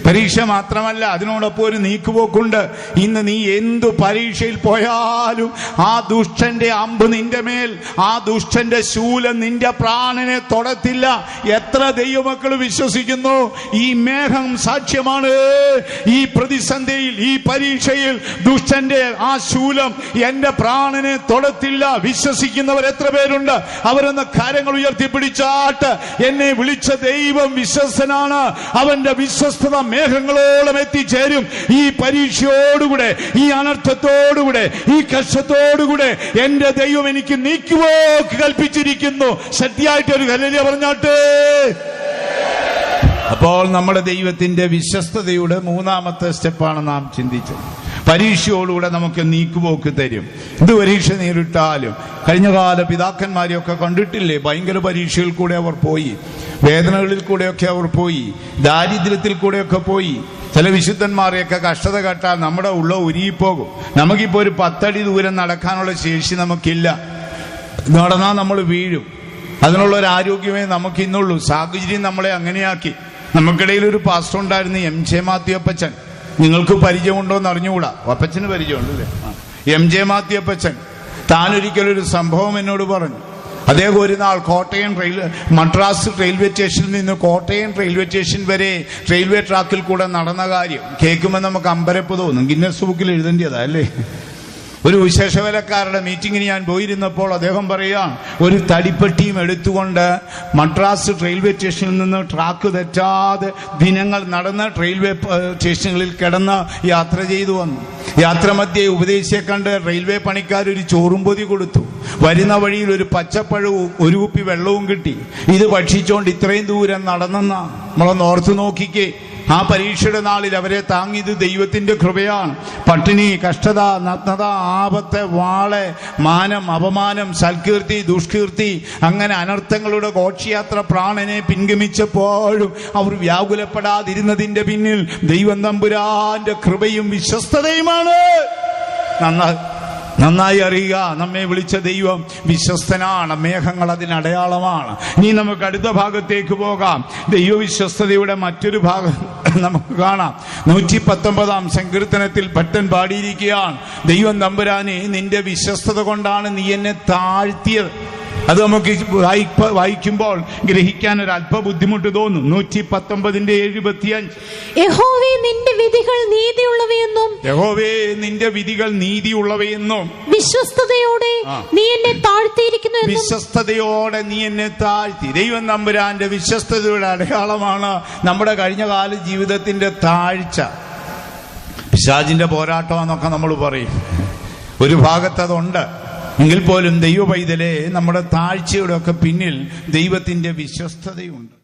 പരീക്ഷ മാത്രമല്ല, അതിനോടൊപ്പം ഒരു നീക്കുപോക്കുണ്ട്. ഇന്ന് നീ എന്തു പരീക്ഷയിൽ പോയാലും ആ ദുഷ്ടന്റെ അമ്പ് നിന്റെ മേൽ, ആ ദുഷ്ടന്റെ ശൂലം നിന്റെ പ്രാണനെ തൊടത്തില്ല. എത്ര ദൈവമക്കൾ വിശ്വസിക്കുന്നു? ഈ മേഘം സാക്ഷ്യമാണ്. ഈ പ്രതിസന്ധിയിൽ, ഈ പരീക്ഷയിൽ ദുഷ്ടന്റെ ആ ശൂലം എന്റെ പ്രാണനെ തൊടത്തില്ല. വിശ്വസിക്കുന്നവർ എത്ര പേരുണ്ട്? അവരെന്ന കാര്യങ്ങൾ ഉയർത്തിപ്പിടിച്ചാട്ട്, എന്നെ വിളിച്ച ദൈവം വിശ്വസ്തനാണ്. അവന്റെ വിശ്വസ്തത മേഘങ്ങളോളം എത്തിച്ചേരും. ഈ പരീക്ഷയോടുകൂടെ, ഈ അനർത്ഥത്തോടുകൂടെ, ഈ കഷ്ടത്തോടുകൂടെ എന്റെ ദൈവം എനിക്ക് നീക്കുപോക്ക് കൽപ്പിച്ചിരിക്കുന്നു. ശക്തിയായിട്ടൊരു ഹല്ലേലൂയ പറഞ്ഞാട്ടെ. അപ്പോൾ നമ്മുടെ ദൈവത്തിന്റെ വിശ്വസ്തതയുടെ 3ാമത്തെ സ്റ്റെപ്പാണ് നാം ചിന്തിച്ചത്. പരീക്ഷയോടുകൂടെ നമുക്ക് നീക്കുപോക്ക് തരും. ഇത് പരീക്ഷ നേരിട്ടാലും കഴിഞ്ഞകാല പിതാക്കന്മാരെയൊക്കെ കണ്ടിട്ടില്ലേ? ഭയങ്കര പരീക്ഷയിൽ കൂടെ അവർ പോയി, വേദനകളിൽ കൂടെയൊക്കെ അവർ പോയി, ദാരിദ്ര്യത്തിൽ കൂടെയൊക്കെ പോയി. ചില വിശുദ്ധന്മാരെയൊക്കെ കഷ്ടത കേട്ടാൽ നമ്മുടെ ഉള്ള ഉരുകിപ്പോകും. നമുക്കിപ്പോൾ ഒരു 10 അടി ദൂരം നടക്കാനുള്ള ശേഷി നമുക്കില്ല. നടന്നാൽ നമ്മൾ വീഴും. അതിനുള്ള ഒരു ആരോഗ്യമേ നമുക്ക് ഇന്നുള്ളൂ. സാഹചര്യം നമ്മളെ അങ്ങനെയാക്കി. നമുക്കിടയിൽ ഒരു പാസ്റ്റർ ഉണ്ടായിരുന്നു, MJ മാത്യു അപ്പച്ചൻ. നിങ്ങൾക്ക് പരിചയമുണ്ടോ എന്ന് അറിഞ്ഞുകൂടാ. അപ്പച്ചന് പരിചയമുണ്ടല്ലേ? MJ മാത്യു അപ്പച്ചൻ താനൊരിക്കലൊരു സംഭവം എന്നോട് പറഞ്ഞു. അദ്ദേഹം ഒരു നാൾ മദ്രാസ് റെയിൽവേ സ്റ്റേഷനിൽ നിന്ന് കോട്ടയം റെയിൽവേ സ്റ്റേഷൻ വരെ റെയിൽവേ ട്രാക്കിൽ കൂടെ നടന്ന കാര്യം കേൾക്കുമ്പോൾ നമുക്ക് അമ്പരപ്പ് തോന്നും. ഗിന്നസ് ബുക്കിൽ എഴുതേണ്ടതാ അല്ലേ? ഒരു വിശേഷവേലക്കാരുടെ മീറ്റിങ്ങിന് ഞാൻ പോയിരുന്നപ്പോൾ അദ്ദേഹം പറയുകയാണ്, ഒരു തടിപ്പെട്ടിയും എടുത്തുകൊണ്ട് മദ്രാസ് റെയിൽവേ സ്റ്റേഷനിൽ നിന്ന് ട്രാക്ക് തെറ്റാതെ ദിനങ്ങൾ നടന്ന് റെയിൽവേ സ്റ്റേഷനുകളിൽ കിടന്ന് യാത്ര ചെയ്തു വന്നു. യാത്രമധ്യേ ഉപദേശിയെ കണ്ട് റെയിൽവേ പണിക്കാരൊരു ചോറും പൊതി കൊടുത്തു. വരുന്ന വഴിയിൽ ഒരു പച്ചപ്പഴവും ഒരു കുപ്പി വെള്ളവും കിട്ടി. ഇത് ഭക്ഷിച്ചുകൊണ്ട് ഇത്രയും ദൂരം നടന്നെന്നാ. നമ്മളൊന്ന് ഓർത്തു നോക്കിക്കേ. ആ പരീക്ഷയുടെ നാളിൽ അവരെ താങ്ങിയത് ദൈവത്തിന്റെ കൃപയാണ്. പട്ടിണി, കഷ്ടത, നഗ്നത, ആപത്ത്, വാള്, മാനം, അപമാനം, സൽകീർത്തി, ദുഷ്കീർത്തി, അങ്ങനെ അനർത്ഥങ്ങളുടെ ഘോഷയാത്ര പ്രാണനെ പിൻഗമിച്ചപ്പോഴും അവർ വ്യാകുലപ്പെടാതിരുന്നതിന്റെ പിന്നിൽ ദൈവം തമ്പുരാന്റെ കൃപയും വിശ്വസ്തതയുമാണ്. നന്നായി അറിയുക, നമ്മെ വിളിച്ച ദൈവം വിശ്വസ്തനാണ്. മേഘങ്ങൾ അതിനടയാളമാണ്. ഇനി നമുക്ക് അടുത്ത ഭാഗത്തേക്ക് പോകാം. ദൈവവിശ്വസ്തതയുടെ മറ്റൊരു ഭാഗം നമുക്ക് കാണാം. 119 സങ്കീർത്തനത്തിൽ ഭക്തൻ പാടിയിരിക്കുകയാണ്, ദൈവം തമ്പുരാനെ നിന്റെ വിശ്വസ്തത കൊണ്ടാണ് നീ എന്നെ താഴ്ത്തിയത്. അത് നമുക്ക് വായിക്കുമ്പോൾ ഗ്രഹിക്കാൻ ഒരു അല്പ ബുദ്ധിമുട്ട് തോന്നും. 119:75 യഹോവേ നിന്റെ വിധികൾ നീതിയുള്ളവയെന്നും യഹോവേ നിന്റെ വിധികൾ നീതിയുള്ളവയെന്നും വിശ്വസ്തയോടെ നീ എന്നെ താഴ്ത്തിയിരിക്കുന്നു. വിശ്വസ്തയോടെ നീ എന്നെ താഴ്ത്തി. ദൈവം തമ്പുരാന്റെ വിശ്വസ്തതയുടെ അടയാളമാണ് നമ്മുടെ കഴിഞ്ഞകാല ജീവിതത്തിന്റെ താഴ്ച. പിശാചിന്റെ പോരാട്ടമെന്നൊക്കെ നമ്മൾ പറയും. ഒരു ഭാഗത്തതുണ്ട്. എങ്കിൽ പോലും ദൈവ പൈതലേ, നമ്മുടെ താഴ്ചയുടെ ഒക്കെ പിന്നിൽ ദൈവത്തിന്റെ വിശ്വസ്തതയുണ്ട്.